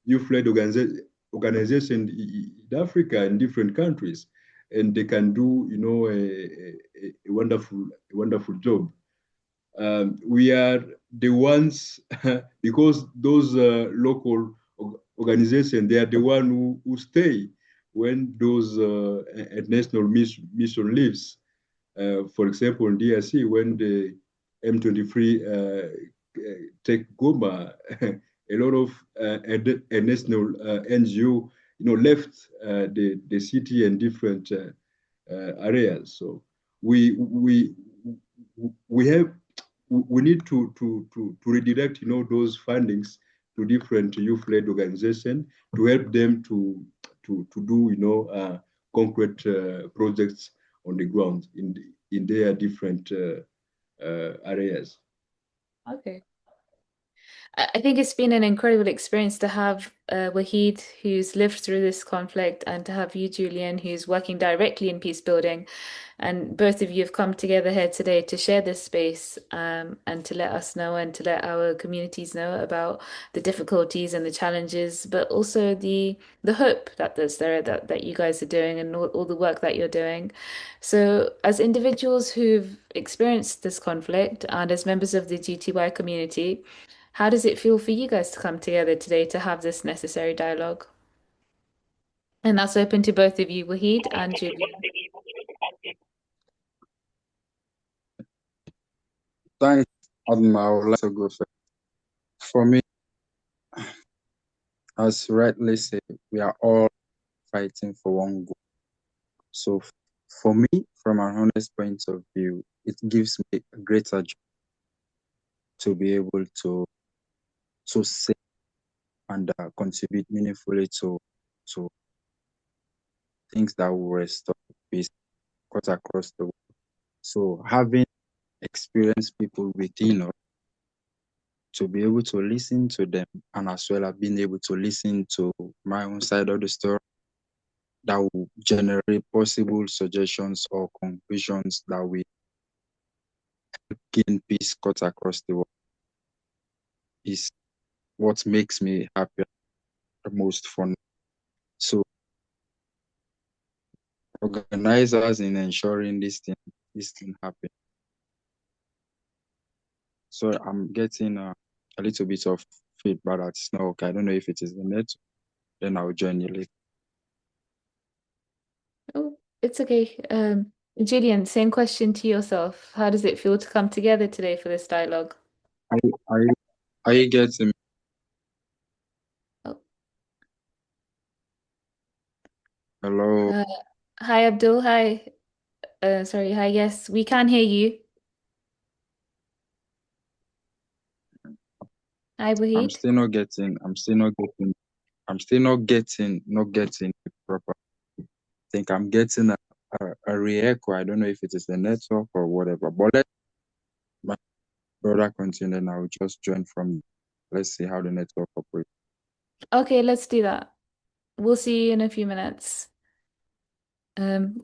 youth-led organizations in Africa in different countries, and they can do, a wonderful job. We are the ones, because those local organizations, they are the ones who stay when those national mission leaves. For example, in DRC, when the M23 take Goma, a lot of national NGO, left the city and different areas. So we need to redirect, those fundings to different youth-led organizations to help them to do, concrete projects on the ground in their different areas. Okay. I think it's been an incredible experience to have Wahid, who's lived through this conflict, and to have you, Julien, who's working directly in peace building. And both of you have come together here today to share this space and to let us know and to let our communities know about the difficulties and the challenges, but also the hope that there's there that you guys are doing and all the work that you're doing. So, as individuals who've experienced this conflict and as members of the GTY community, how does it feel for you guys to come together today to have this necessary dialogue? And that's open to both of you, Wahid and Julien. Thanks, Atma. I would like to go first. For me, as you rightly said, we are all fighting for one goal. So for me, from an honest point of view, it gives me a greater joy to be able to say and contribute meaningfully to things that will restore peace cut across the world. So having experienced people within us, to be able to listen to them, and as well as being able to listen to my own side of the story that will generate possible suggestions or conclusions that will gain peace cut across the world is what makes me happy the most for now. So organizers in ensuring this thing happen. So I'm getting a little bit of feedback that's not okay. I don't know if it is the net. Then I'll join you later. Oh, it's okay. Julian, same question to yourself. How does it feel to come together today for this dialogue? Are you getting me? Oh. Hello? Hi, Abdul. Hi. Sorry. Hi. Yes, we can hear you. Hi, I'm Wahid. still not getting it proper. I think I'm getting a re-echo. I don't know if it is the network or whatever. But let my brother continue and I'll just join from. Let's see how the network operates. Okay, let's do that. We'll see you in a few minutes.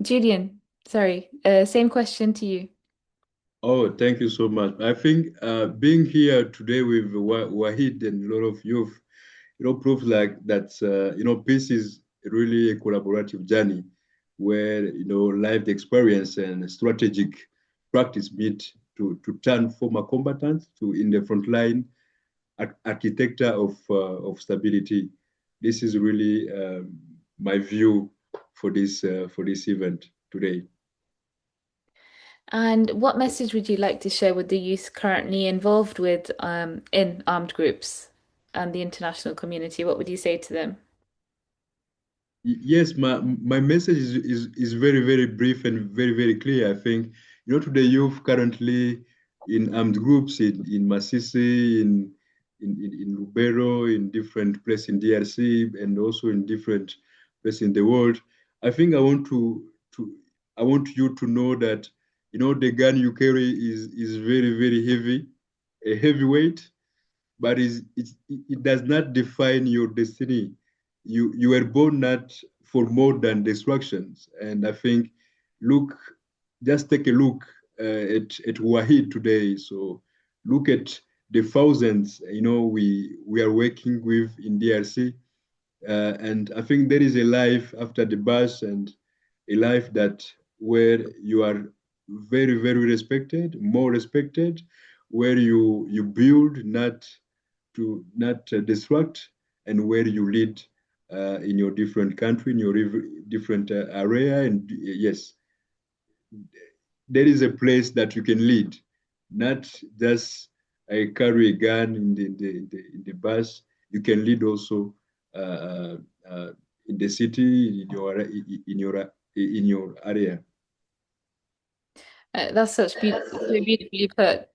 Julian, sorry. Same question to you. Oh, thank you so much. I think being here today with Wahid and a lot of youth, proves like that, peace is really a collaborative journey where, lived experience and strategic practice meet to turn former combatants to in the front line architecture of stability. This is really my view for this event today. And what message would you like to share with the youth currently involved with in armed groups and the international community? What would you say to them? Yes, my message is very, very brief and very, very clear. I think, to the youth currently in armed groups in Masisi, in Lubero, in different places in DRC, and also in different places in the world. I think I want you to know that, the gun you carry is very, very heavy, a heavyweight, but it does not define your destiny. You were born not for more than destructions. And I think, just take a look at Wahid today. So look at the thousands, we are working with in DRC. And I think there is a life after the bus, and a life that where you are very, very respected, more respected, where you build, not destruct, and where you lead in your different country, in your different area. And yes, there is a place that you can lead, not just carry a gun in the bus. You can lead also uh, in the city, in your area. That's so beautifully put.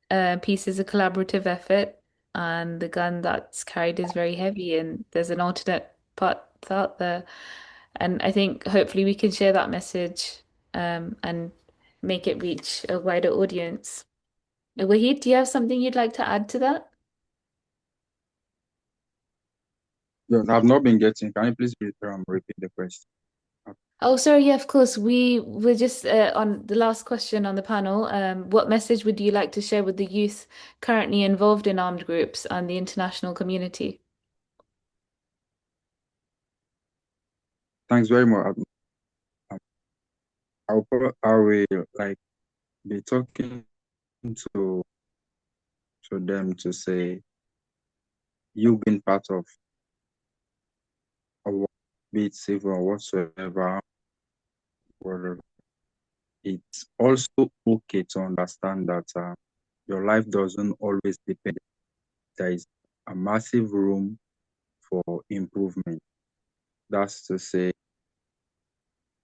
Peace is a collaborative effort, and the gun that's carried is very heavy, and there's an alternate path out there. And I think hopefully we can share that message and make it reach a wider audience. Wahid, do you have something you'd like to add to that? Yes, I've not been getting. Can you please repeat the question? Oh, sorry, yeah, of course. We were just on the last question on the panel. What message would you like to share with the youth currently involved in armed groups and the international community? Thanks very much. I will like be talking to them to say, you being part of a war, be it civil or whatsoever, it's also okay to understand that your life doesn't always depend. There is a massive room for improvement. That's to say,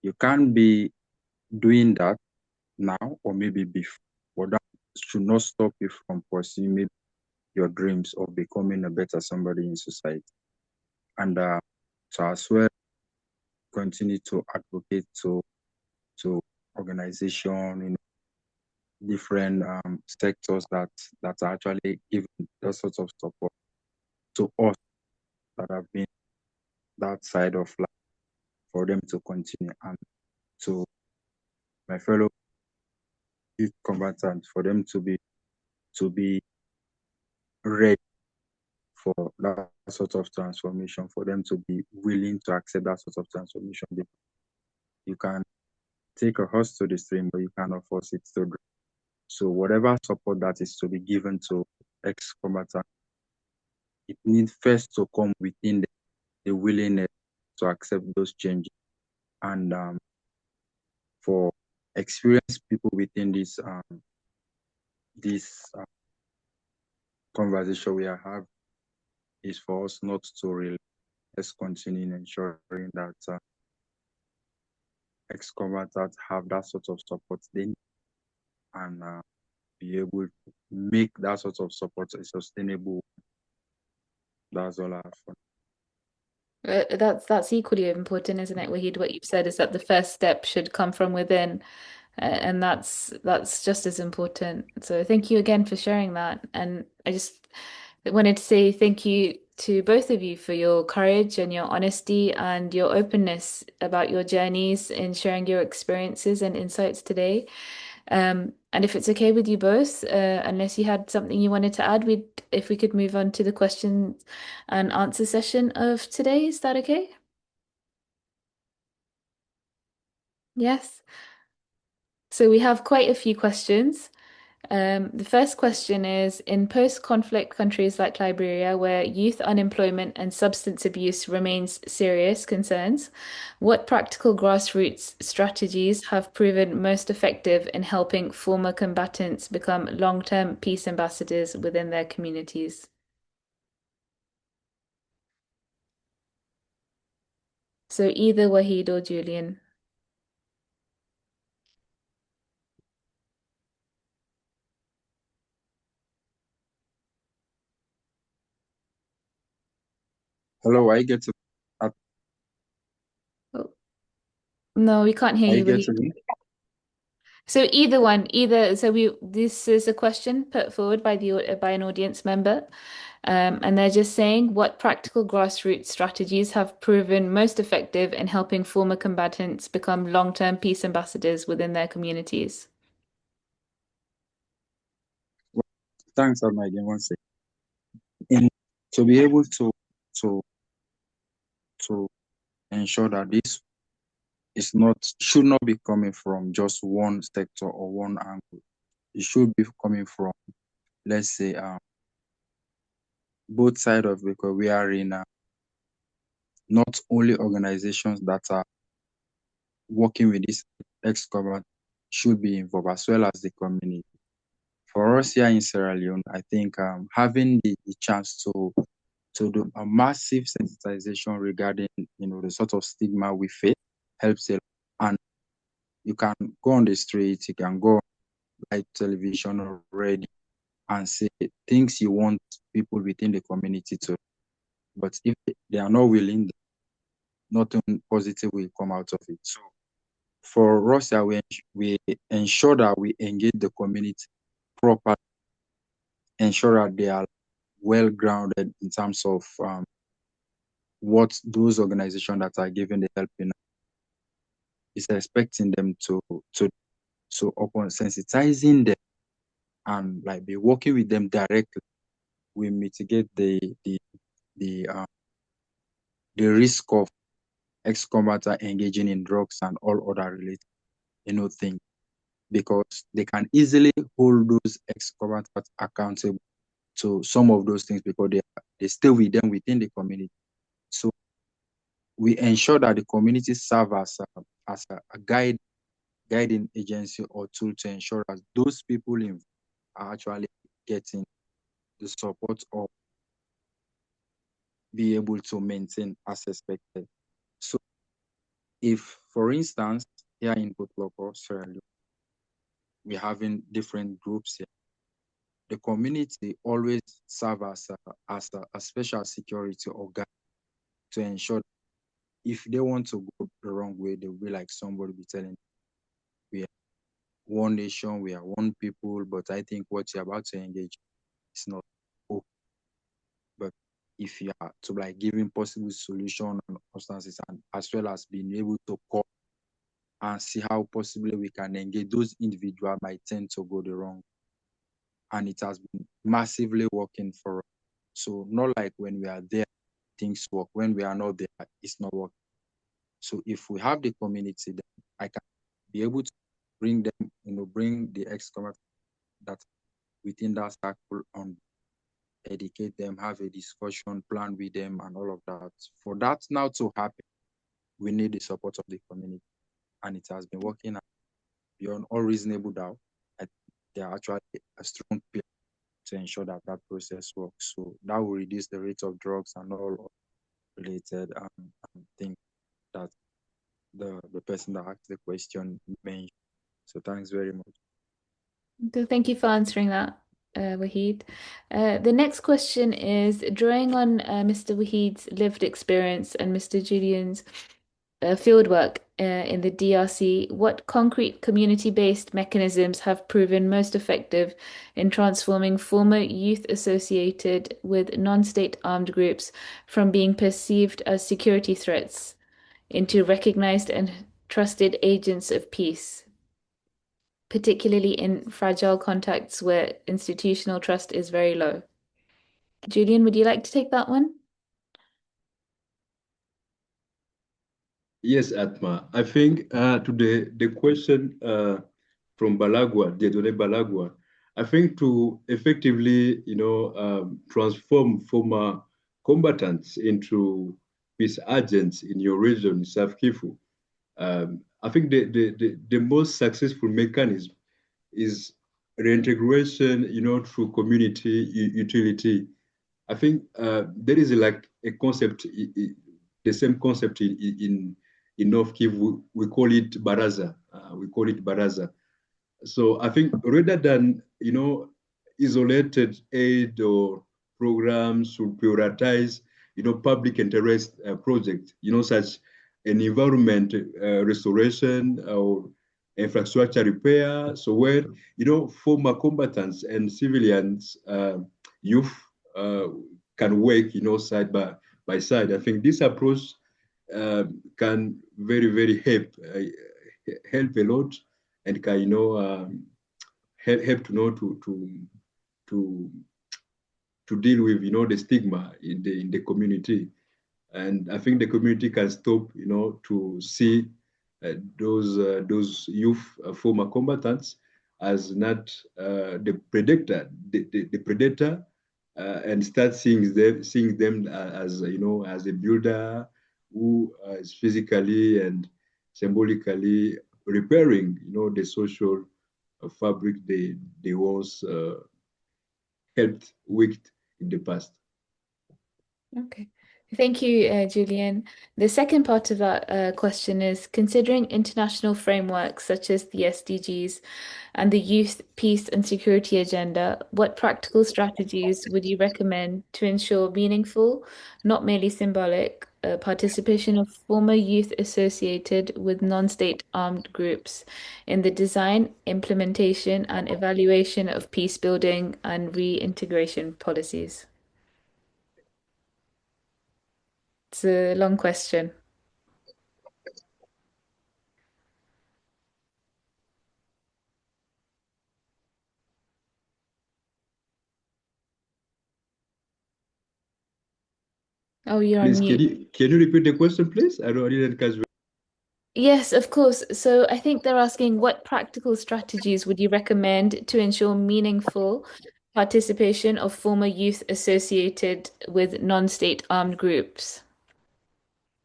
you can't be doing that now or maybe before, but that should not stop you from pursuing maybe your dreams of becoming a better somebody in society. And so as well, continue to advocate to organization, different sectors that are actually giving those sorts of support to us that have been that side of life, for them to continue, and to my fellow youth combatants, for them to be ready for that sort of transformation, for them to be willing to accept that sort of transformation. You can take a horse to the stream, but you cannot force it to drink. So whatever support that is to be given to ex-combatants, it needs first to come within the willingness to accept those changes. And for experienced people within this conversation we are having, is for us not to really, let's continue in ensuring that ex-combatants have that sort of support they need, and be able to make that sort of support a sustainable. That's all I have for. That's equally important, isn't it, Wahid? What you've said is that the first step should come from within, and that's just as important. So thank you again for sharing that. And I just wanted to say thank you to both of you for your courage and your honesty and your openness about your journeys in sharing your experiences and insights today. And if it's okay with you both, unless you had something you wanted to add, if we could move on to the question and answer session of today, is that okay? Yes. So we have quite a few questions. The first question is, in post-conflict countries like Liberia, where youth unemployment and substance abuse remains serious concerns, what practical grassroots strategies have proven most effective in helping former combatants become long-term peace ambassadors within their communities? So either Wahid or Julian. Hello, I get to. Oh, no, we can't hear I you, get Wahid. to me. So either one, either. So this is a question put forward by an audience member, and they're just saying what practical grassroots strategies have proven most effective in helping former combatants become long-term peace ambassadors within their communities. Thanks, Atma, again once again. To be able to to ensure that this should not be coming from just one sector or one angle. It should be coming from, let's say, both sides of it, because we are in not only organizations that are working with this ex-combat should be involved, as well as the community. For us here in Sierra Leone, I think having the chance to do a massive sensitization regarding the sort of stigma we face helps a lot. And you can go on the street, you can go on live television or radio and say things you want people within the community to. But if they are not willing, nothing positive will come out of it. So for us, we ensure that we engage the community properly, ensure that they are well grounded in terms of what those organizations that are giving the help is expecting them to. So upon sensitizing them and like be working with them directly, we mitigate the risk of ex-combatants engaging in drugs and all other related things, because they can easily hold those ex-combatants accountable to some of those things, because they stay with them within the community. So we ensure that the community serve as a guiding agency or tool to ensure that those people are actually getting the support or be able to maintain as expected. So if, for instance, here in Botloko, Sierra Leone, we're having different groups here. the community always serve as a special security organ to ensure if they want to go the wrong way, they'll be like somebody be telling we are one nation, we are one people, but I think what you're about to engage is not okay. But if you are to like giving possible solution and circumstances and as well as being able to call and see how possibly we can engage those individuals might tend to go the wrong. And it has been massively working for us. So not like when we are there, things work. When we are not there, it's not working. So if we have the community, then I can be able to bring them, bring the ex-combatants that within that circle on educate them, have a discussion plan with them and all of that. For that now to happen, we need the support of the community. And it has been working beyond all reasonable doubt. They are actually a strong pillar to ensure that that process works. So that will reduce the rate of drugs and all related things that the person that asked the question mentioned. So thanks very much. So thank you for answering that, Wahid. The next question is drawing on Mr. Wahid's lived experience and Mr. Julian's fieldwork in the DRC, what concrete community-based mechanisms have proven most effective in transforming former youth associated with non-state armed groups from being perceived as security threats into recognized and trusted agents of peace, particularly in fragile contexts where institutional trust is very low? Julian, would you like to take that one? Yes, Atma. I think to the question from Balagwa, Dieudonné Balagwa, I think to effectively, transform former combatants into peace agents in your region, South Kivu, I think the most successful mechanism is reintegration, through community utility. I think there is like a concept, the same concept in North Kivu. We call it baraza. So I think rather than isolated aid or programs to prioritize public interest projects, such an environment restoration or infrastructure repair. So where former combatants and civilians youth can work side by side. I think this approach can very help a lot and can help to deal with the stigma in the community. And I think the community can stop to see those youth former combatants as not the predator, the predator, and start seeing them as as a builder who is physically and symbolically repairing the social fabric they once helped with in the past. Okay. Thank you, Julian. The second part of that question is considering international frameworks such as the SDGs and the Youth, Peace and Security Agenda, what practical strategies would you recommend to ensure meaningful, not merely symbolic, participation of former youth associated with non-state armed groups in the design, implementation, and evaluation of peace building and reintegration policies? It's a long question. Oh, you're on Please, mute. can you repeat the question, please? I didn't catch. Yes, of course. So I think they're asking what practical strategies would you recommend to ensure meaningful participation of former youth associated with non-state armed groups?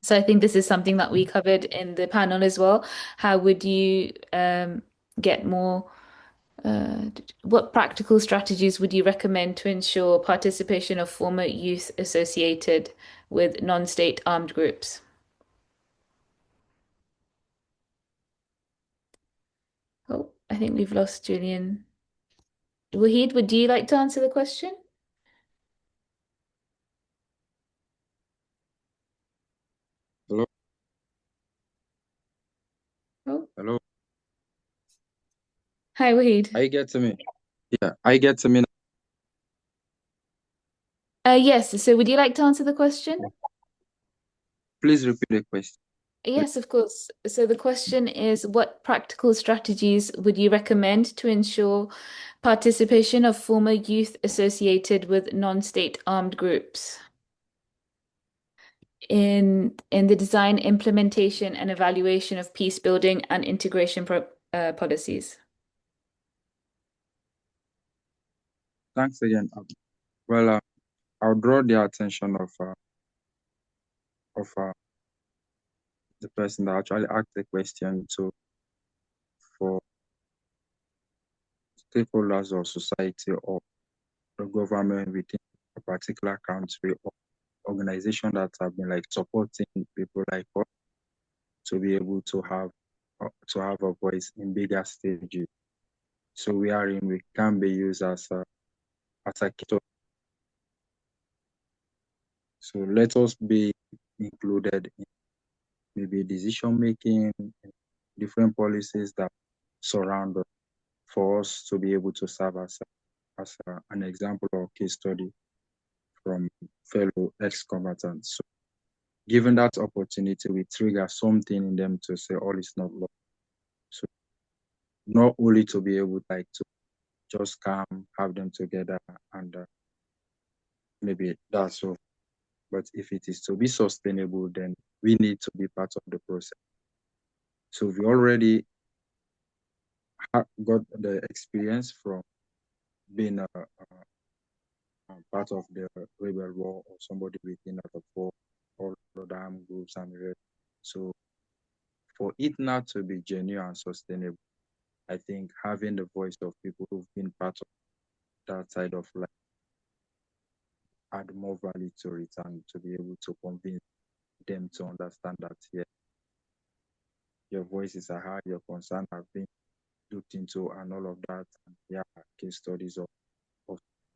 So I think this is something that we covered in the panel as well. How would you get more, what practical strategies would you recommend to ensure participation of former youth associated with non-state armed groups? Oh, I think we've lost Julian. Wahid, would you like to answer the question? Hello, Oh, hello. hi, Wahid. I get to me. Yeah, I get to me. Yes, so would you like to answer the question? Please repeat the question. Yes, of course. So the question is, what practical strategies would you recommend to ensure participation of former youth associated with non-state armed groups in the design, implementation, and evaluation of peace building and integration policies? Thanks again. Well, I'll draw the attention of the person that actually asked the question to for stakeholders of society or the government within a particular country or organization that have been like supporting people like us to be able to have a voice in bigger stages. So we can be used as a key. So let us be included in maybe decision making, different policies that surround us for us to be able to serve as an example or case study from fellow ex-combatants. So given that opportunity, we trigger something in them to say all is not lost. So not only to be able like to just come, have them together, and maybe that's all. But if it is to be sustainable, then we need to be part of the process. So we already got the experience from being part of the rebel war or somebody within the four all the armed groups and the rest. So for it not to be genuine and sustainable, I think having the voice of people who've been part of that side of life add more value to it and to be able to convince them to understand that yeah, your voices are heard, your concerns have been looked into and all of that. And yeah, case studies of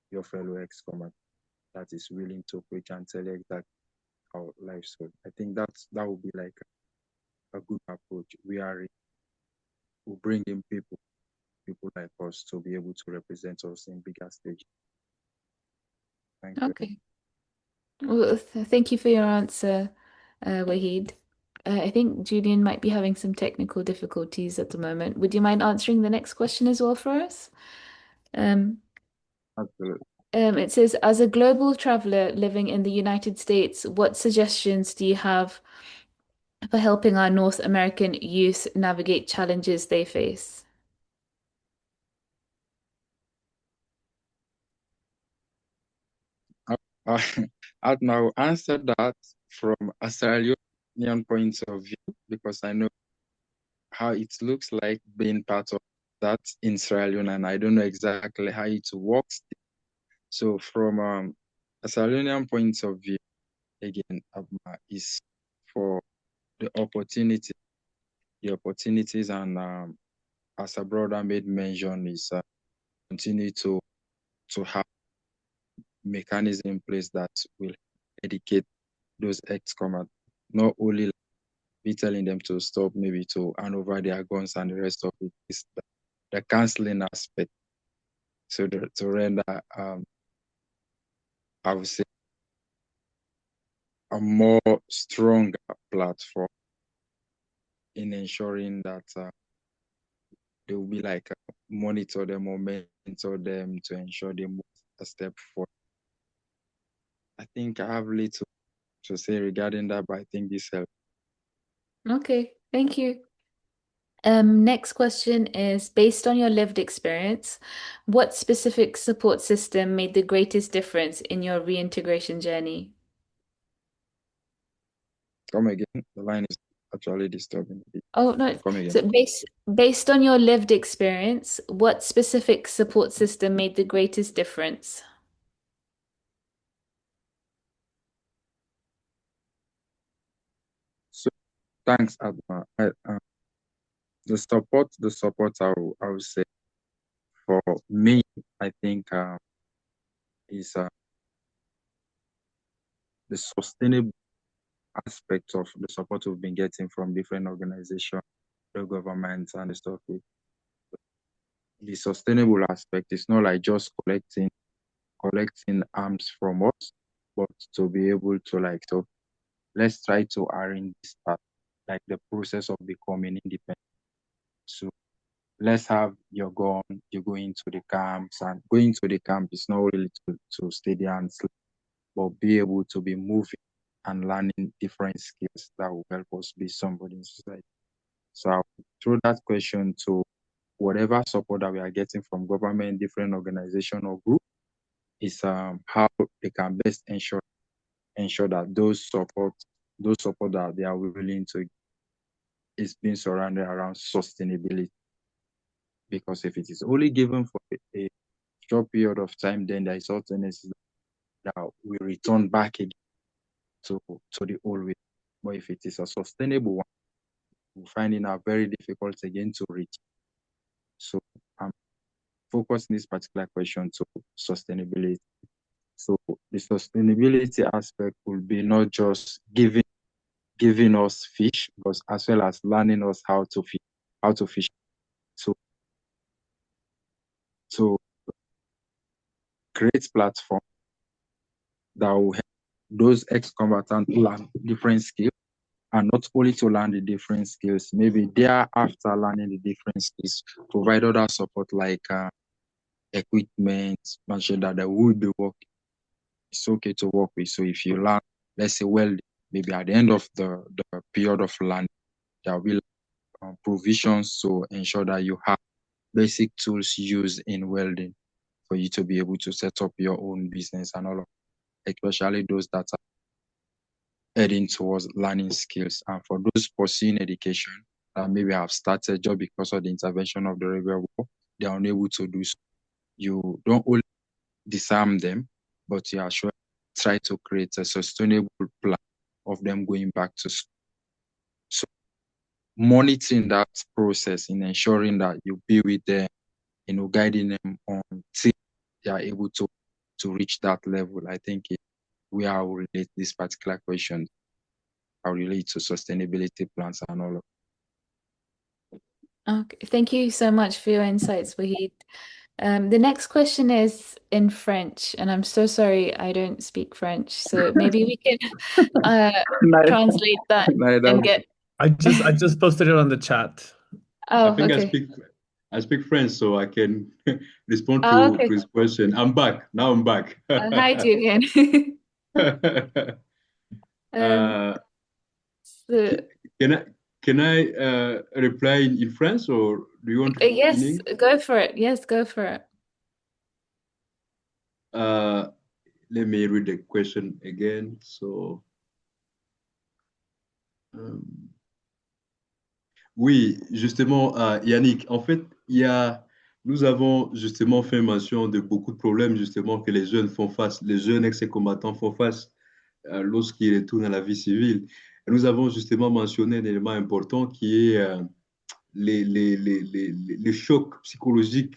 your fellow ex-combat that is willing to preach and tell you exactly how life's good. I think that would be like a good approach. We bring in people like us to be able to represent us in bigger stage. Thank you. Okay. Well, thank you for your answer, Wahid. I think Julian might be having some technical difficulties at the moment. Would you mind answering the next question as well for us? Um, Absolutely. it says, as a global traveler living in the United States, what suggestions do you have for helping our North American youth navigate challenges they face? Uh, Atma will answer that from a Sierra Leonean point of view because I know how it looks like being part of that in Sierra Leone, and I don't know exactly how it works. So from a Sierra Leonean point of view, again, is for the opportunities, and as a brother made mention, is continue to have mechanism in place that will educate those ex-combat, not only be telling them to stop, maybe to hand over their guns and the rest of it, is the counseling aspect. So to render, I would say, a more stronger platform in ensuring that they will be like monitor them or mentor them to ensure they move a step forward. I think I have little to say regarding that, but I think this helps. Okay, thank you. Next question is, based on your lived experience, what specific support system made the greatest difference in your reintegration journey? Come again. The line is actually disturbing a bit. Oh, no. Come again. So based on your lived experience, what specific support system made the greatest difference? So thanks, Atma. The support I will say for me, I think is the sustainable aspect of the support we've been getting from different organizations, the governments, and the stuff. The sustainable aspect is not like just collecting arms from us, but to be able to so let's try to arrange this part, like the process of becoming independent. So let's have your gun, you go into the camps, and going to the camp is not really to stay there and sleep, but be able to be moving and learning different skills that will help us be somebody in society. So I'll throw that question to whatever support that we are getting from government, different organization or group, is how they can best ensure that those support that they are willing to is being surrounded around sustainability. Because if it is only given for a short period of time, then there is also necessary that we return back again to the old way. But if it is a sustainable one, we find it now very difficult again to reach. So I'm focusing this particular question to sustainability. So the sustainability aspect will be not just giving us fish, but as well as learning us how to fish. So create platform that will help those ex-combatants learn different skills, and not only to learn the different skills, maybe thereafter learning the different skills, provide other support like equipment, make sure that they will be working. It's okay to work with. So if you learn, let's say welding, maybe at the end of the period of learning, there will be provisions to ensure that you have basic tools used in welding for you to be able to set up your own business and all of that, especially those that are heading towards learning skills. And for those pursuing education that maybe have started just because of the intervention of the regular war, they are unable to do so. You don't only disarm them, but you actually try to create a sustainable plan of them going back to school. So monitoring that process in ensuring that you be with them, guiding them until they are able to reach that level, I think where I will relate this particular question. I'll relate to sustainability plans and all of that. Okay, thank you so much for your insights, Wahid. The next question is in French, and I'm so sorry I don't speak French, so maybe we can translate that and get. I just posted it on the chat. Oh, I think okay. I speak French, so I can respond Oh, to his question. I'm back. Now I'm back. Hi, Julian. So, can I reply in French, or do you want in yes, English? go for it. Yes, go for it. Let me read the question again. So, oui, justement, Yannick, en fait, nous avons justement fait mention de beaucoup de problèmes justement que les jeunes font face, les jeunes ex-combattants font face lorsqu'ils retournent à la vie civile. Et nous avons justement mentionné un élément important qui est les chocs psychologiques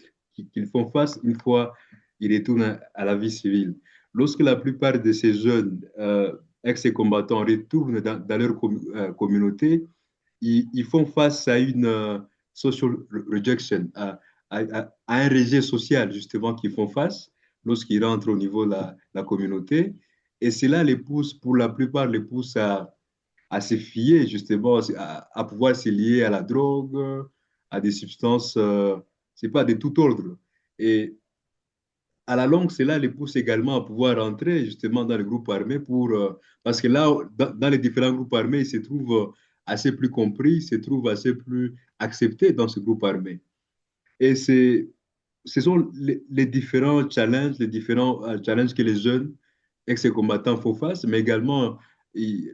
qu'ils font face une fois ils retournent à la vie civile. Lorsque la plupart de ces jeunes ex-combattants retournent dans leur communauté, ils font face à une social rejection, à un rejet social justement qu'ils font face lorsqu'ils rentrent au niveau de la communauté. Et cela les pousse, pour la plupart, les pousse à se fier justement, à pouvoir se lier à la drogue, à des substances, c'est pas de tout ordre. Et à la longue, cela les pousse également à pouvoir rentrer justement dans les groupes armés parce que là, dans les différents groupes armés, ils se trouvent assez plus compris, ils se trouvent assez plus acceptés dans ce groupe armé. Et ce sont les différents challenges, que les jeunes ex-combattants font face, mais également,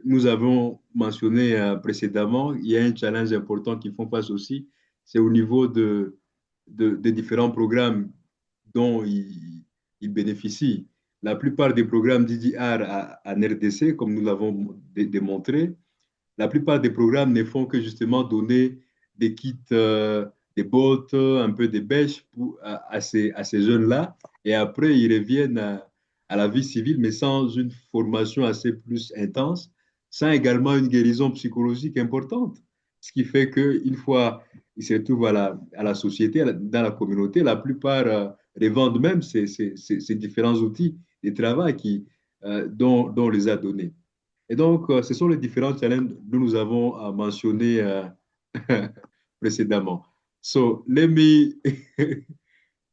nous avons mentionné précédemment, il y a un challenge important qu'ils font face aussi, c'est au niveau des différents programmes dont ils bénéficient. La plupart des programmes DDR en RDC, comme nous l'avons démontré, la plupart des programmes ne font que justement donner des kits bottes, un peu des bêches à ces jeunes-là. Et après, ils reviennent à la vie civile, mais sans une formation assez plus intense, sans également une guérison psychologique importante. Ce qui fait qu'une fois ils se retrouvent à la société, dans la communauté, la plupart revendent même ces différents outils de travail dont on les a donnés. Et donc, ce sont les différents challenges que nous avons mentionnés précédemment. So let me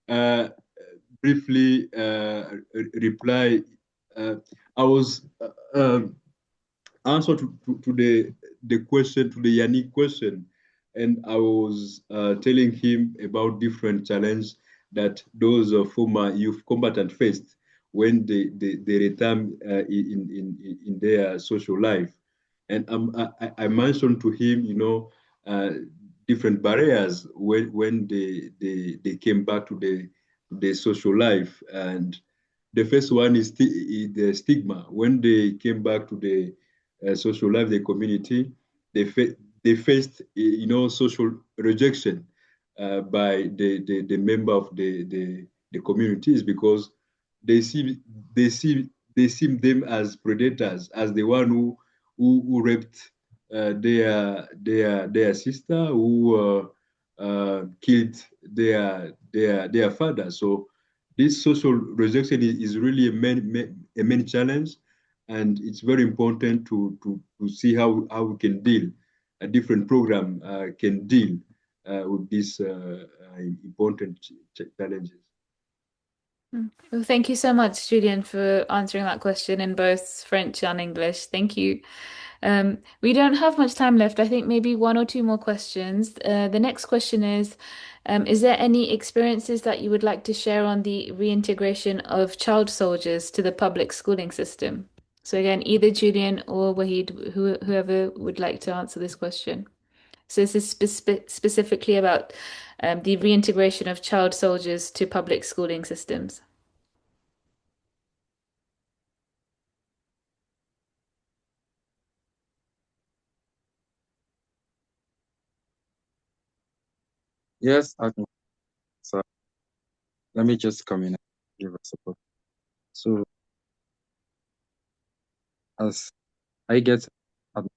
uh, briefly reply. I was answer to the question, to the Yannick question, and I was telling him about different challenges that those former youth combatant faced when they return in their social life. And I mentioned to him, different barriers when they came back to the social life. And the first one is the stigma. When they came back to the social life, the community, they faced, social rejection by the member of the communities, because they see they see they see them as predators, as the one who raped their sister, who killed their father. So this social rejection is really a main challenge, and it's very important to see how we can deal. A different program can deal with these important challenges. Well, thank you so much, Julien, for answering that question in both French and English. Thank you. We don't have much time left. I think maybe one or two more questions. The next question is there any experiences that you would like to share on the reintegration of child soldiers to the public schooling system? So again, either Julien or Wahid, whoever would like to answer this question. So this is specifically about the reintegration of child soldiers to public schooling systems. Yes, Atma. So let me just come in and give a support. So as I get Atma,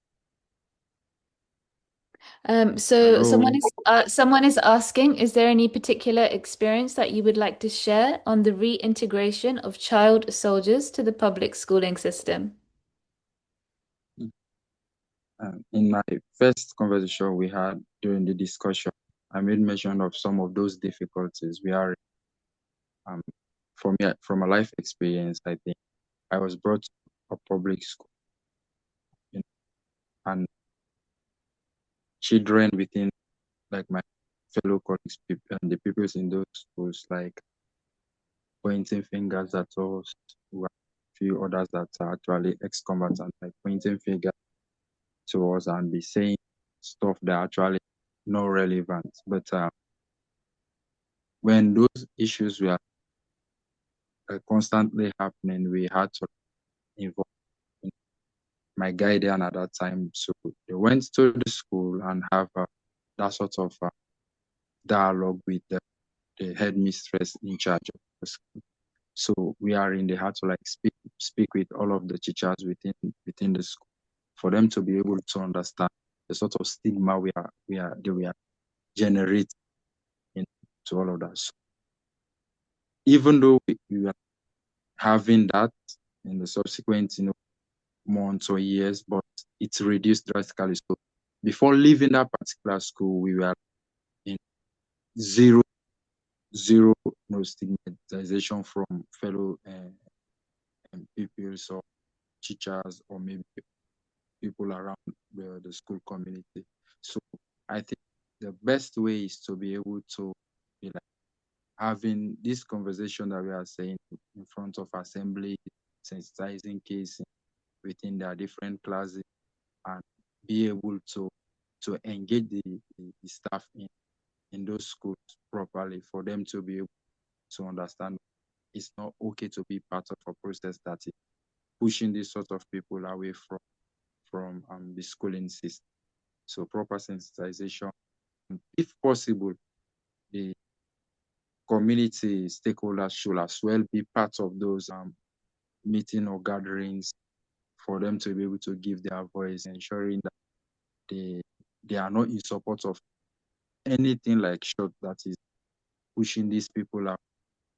So hello. someone is asking, is there any particular experience that you would like to share on the reintegration of child soldiers to the public schooling system? In my first conversation we had during the discussion, I made mention of some of those difficulties we are. For me, from a life experience, I think I was brought to a public school, you know, and children within, like my fellow colleagues, and the people in those schools, like pointing fingers at us, who are few others that are actually ex-combatants, like pointing fingers to us and be saying stuff that are actually not relevant. But when those issues were constantly happening, we had to involve my guardian at that time. So they went to the school and have that sort of dialogue with the headmistress in charge of the school. So we are in the heart to like speak with all of the teachers within the school for them to be able to understand the sort of stigma they were generating into all of that. So even though we were having that in the subsequent months or years, but it's reduced drastically. So before leaving that particular school, we were in zero stigmatization from fellow pupils or teachers or maybe people around the school community. So I think the best way is to be able to be like having this conversation that we are saying in front of assembly, sensitizing cases within their different classes, and be able to engage the staff in those schools properly for them to be able to understand it's not okay to be part of a process that is pushing these sort of people away from the schooling system. So proper sensitization, if possible, the community stakeholders should as well be part of those meeting or gatherings for them to be able to give their voice, ensuring that they are not in support of anything like short that is pushing these people out,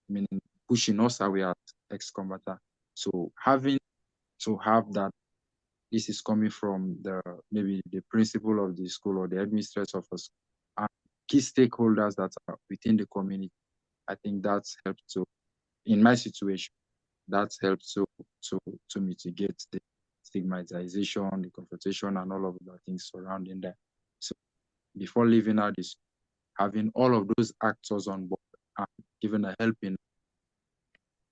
meaning pushing us away as ex-combatants. So having to have that, this is coming from maybe the principal of the school or the administrator of a school and key stakeholders that are within the community. I think that's helped to, in my situation, that's helped to mitigate the stigmatization, the confrontation, and all of the things surrounding that. So before leaving out this, having all of those actors on board and giving a helping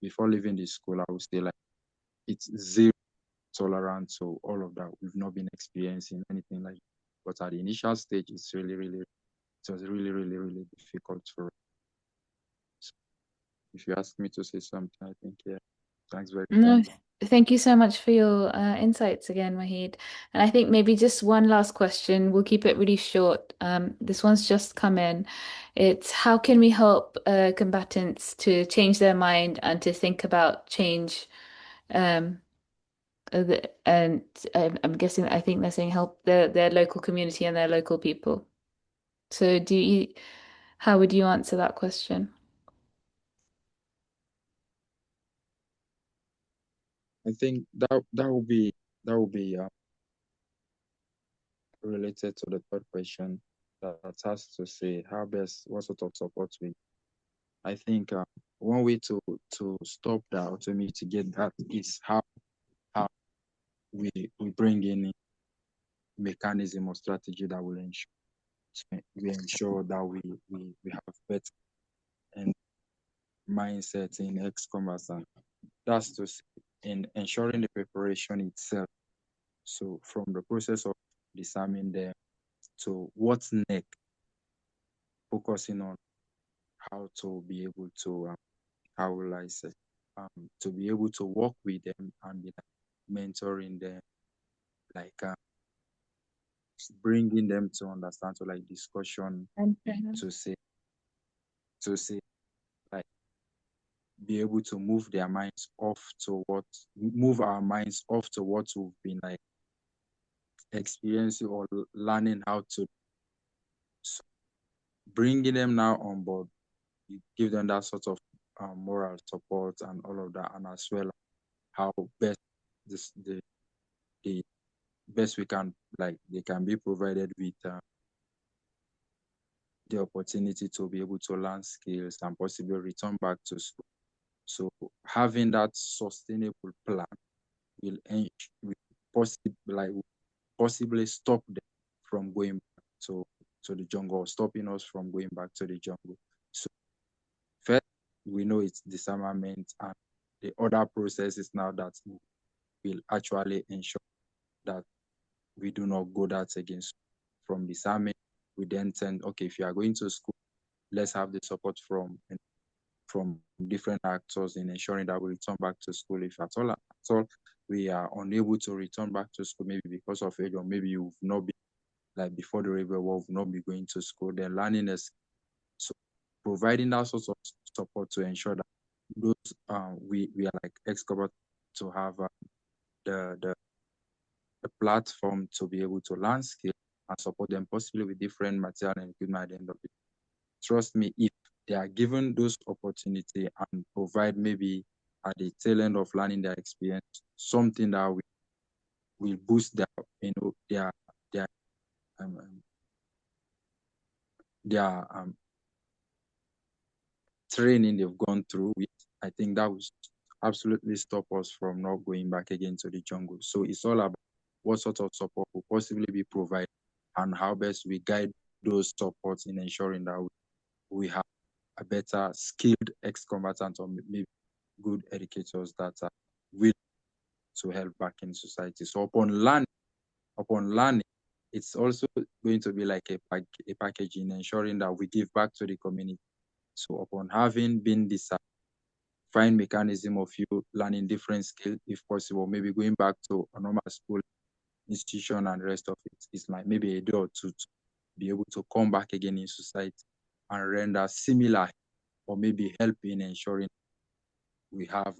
before leaving the school, I would say like it's zero tolerance. So all of that, we've not been experiencing anything like that. But at the initial stage, it was really, really, really difficult for us. So if you ask me to say something, I think, yeah, thanks very much. No, thank you so much for your insights again, Wahid. And I think maybe just one last question. We'll keep it really short. This one's just come in. It's how can we help combatants to change their mind and to think about change? Um, and I'm guessing, I think they're saying help their local community and their local people. So how would you answer that question? I think that will be related to the third question that has to say how best, what sort of support we. I think one way to stop that or to mitigate that is how we bring in mechanism or strategy that will ensure that we have better and mindset in ex-combatants. That's to say, in ensuring the preparation itself. So from the process of disarming them to what's next, focusing on how to be able to, how will I say, to be able to work with them and be mentoring them, like bringing them to understand, to like discussion, to say, like be able to move our minds off to what we've been like experiencing or learning how to. So bringing them now on board, you give them that sort of moral support and all of that, and as well how best the best we can, like they can be provided with the opportunity to be able to learn skills and possibly return back to school. So having that sustainable plan will possibly stop them from going back to the jungle, or stopping us from going back to the jungle. So first, we know it's disarmament, and the other processes now that will actually ensure that we do not go that again. From disarmament, we then send, okay, if you are going to school, let's have the support from different actors in ensuring that we return back to school. If at all we are unable to return back to school, maybe because of age, or maybe you've not been, like before the rebel war, you've not been going to school, then learning is so providing that sort of support to ensure that those we are like ex-combatants to have the platform to be able to learn skills and support them possibly with different material and equipment at the end of it. Trust me, if they are given those opportunity and provide maybe at the tail end of learning their experience, something that will boost their, their training they've gone through with, I think that will absolutely stop us from not going back again to the jungle. So it's all about what sort of support will possibly be provided and how best we guide those supports in ensuring that we have a better skilled ex-combatant, or maybe good educators that are willing to help back in society. So upon learning, it's also going to be like a package in ensuring that we give back to the community. So upon having been disarmed, find mechanism of you learning different skills, if possible, maybe going back to a normal school institution and the rest of it. It's like maybe a day or two to be able to come back again in society. and render similar or maybe help in ensuring we have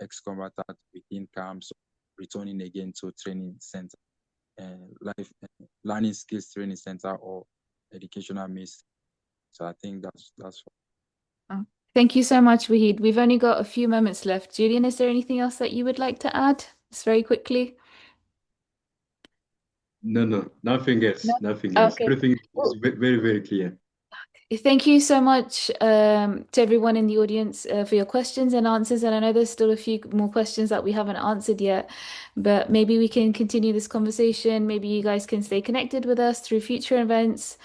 ex-combatants within camps returning again to training center, life learning skills training center or educational means. So I think that's. Oh, thank you so much, Wahid. We've only got a few moments left. Julian, is there anything else that you would like to add? Just very quickly. No, nothing else. No? Nothing else. Okay. Everything is Well, very, very clear. thank you so much to everyone in the audience for your questions and answers. And I know there's still a few more questions that we haven't answered yet, but maybe we can continue this conversation. Maybe you guys can stay connected with us through future events.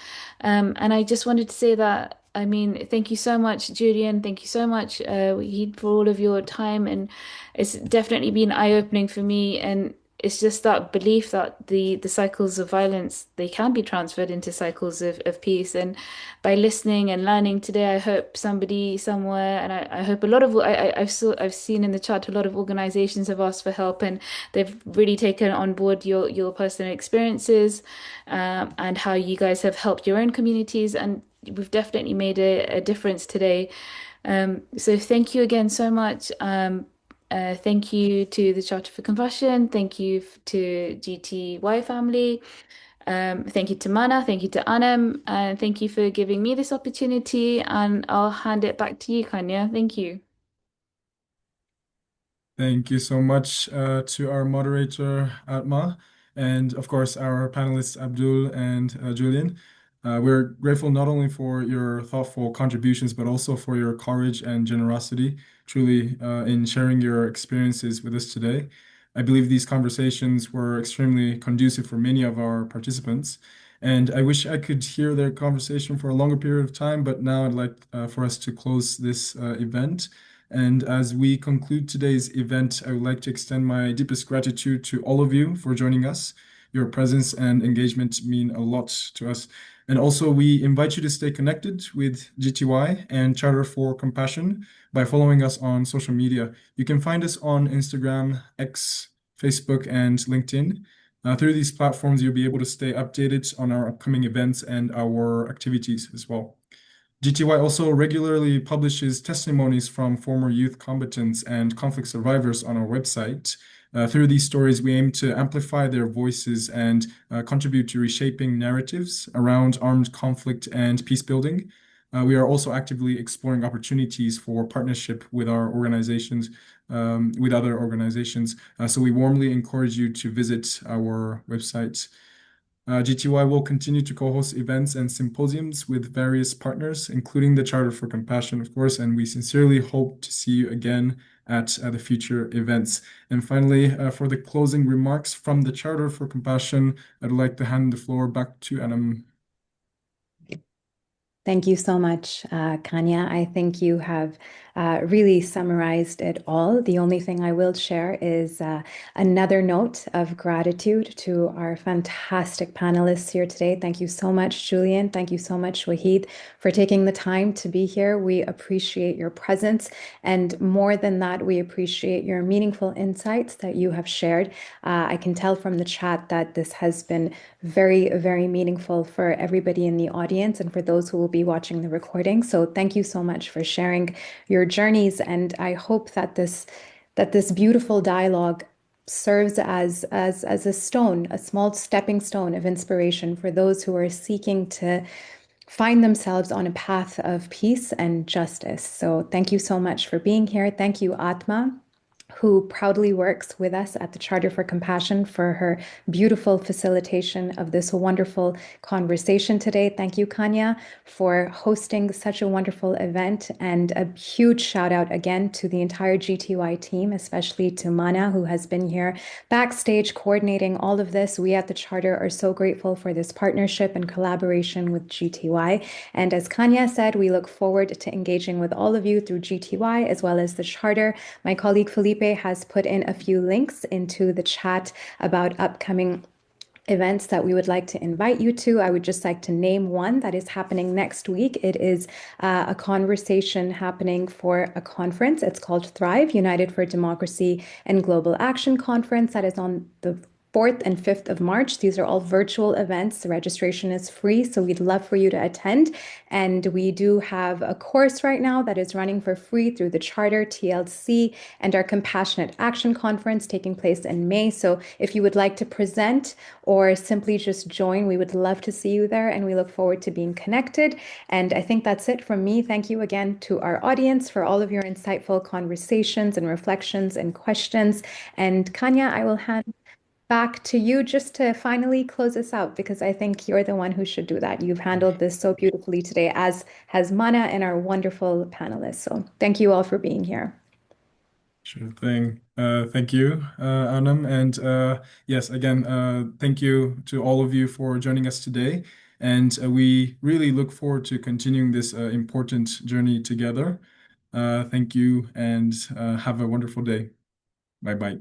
And I just wanted to say that, I mean, thank you so much, Julian. Thank you so much, Wahid, for all of your time. And it's definitely been eye-opening for me. And it's just that belief that the cycles of violence, they can be transferred into cycles of peace. And by listening and learning today, I hope somebody somewhere, and I hope a lot of I've seen in the chat a lot of organizations have asked for help, and they've really taken on board your personal experiences, and how you guys have helped your own communities, and we've definitely made a difference today. So thank you again so much. Thank you to the Charter for Compassion. Thank you to GTY family. Thank you to Mana. Thank you to Anam. And thank you for giving me this opportunity. And I'll hand it back to you, Kanya. Thank you. Thank you so much to our moderator, Atma, and of course, our panelists, Abdul and Julian. We're grateful not only for your thoughtful contributions, but also for your courage and generosity, truly, in sharing your experiences with us today. I believe these conversations were extremely conducive for many of our participants, and I wish I could hear their conversation for a longer period of time, but now I'd like for us to close this event. And as we conclude today's event, I would like to extend my deepest gratitude to all of you for joining us. Your presence and engagement mean a lot to us. And also, we invite you to stay connected with GTY and Charter for Compassion by following us on social media. You can find us on Instagram, X, Facebook, and LinkedIn. Through these platforms, you'll be able to stay updated on our upcoming events and our activities as well. GTY also regularly publishes testimonies from former youth combatants and conflict survivors on our website. Through these stories, we aim to amplify their voices and contribute to reshaping narratives around armed conflict and peace building. We are also actively exploring opportunities for partnership with our organizations, with other organizations. So we warmly encourage you to visit our website. GTY will continue to co-host events and symposiums with various partners, including the Charter for Compassion, of course, and we sincerely hope to see you again at the future events. And finally, for the closing remarks from the Charter for Compassion, I'd like to hand the floor back to Anam. Thank you so much, Kanya. I think you have really summarized it all. The only thing I will share is another note of gratitude to our fantastic panelists here today. Thank you so much, Julian. Thank you so much, Wahid, for taking the time to be here. We appreciate your presence. And more than that, we appreciate your meaningful insights that you have shared. I can tell from the chat that this has been very, very meaningful for everybody in the audience and for those who will be watching the recording. So thank you so much for sharing your journeys. And I hope that this beautiful dialogue serves as a stone, a small stepping stone of inspiration for those who are seeking to find themselves on a path of peace and justice. So thank you so much for being here. Thank you, Atma, who proudly works with us at the Charter for Compassion, for her beautiful facilitation of this wonderful conversation today. Thank you, Kanya, for hosting such a wonderful event, and a huge shout out again to the entire GTY team, especially to Mana, who has been here backstage coordinating all of this. We at the Charter are so grateful for this partnership and collaboration with GTY. And as Kanya said, we look forward to engaging with all of you through GTY as well as the Charter. My colleague Felipe has put in a few links into the chat about upcoming events that we would like to invite you to. I would just like to name one that is happening next week. It is a conversation happening for a conference. It's called Thrive, United for Democracy and Global Action Conference. That is on the 4th and 5th of March. These are all virtual events. The registration is free, so we'd love for you to attend. And we do have a course right now that is running for free through the Charter, TLC, and our Compassionate Action Conference taking place in May. So if you would like to present or simply just join, we would love to see you there, and we look forward to being connected. And I think that's it from me. Thank you again to our audience for all of your insightful conversations and reflections and questions. And Kanya, I will hand back to you just to finally close us out, because I think you're the one who should do that. You've handled this so beautifully today, as has Mana and our wonderful panelists. So thank you all for being here. Sure thing. Thank you, Anam. And yes, again, thank you to all of you for joining us today. And we really look forward to continuing this important journey together. Thank you, and have a wonderful day. Bye-bye.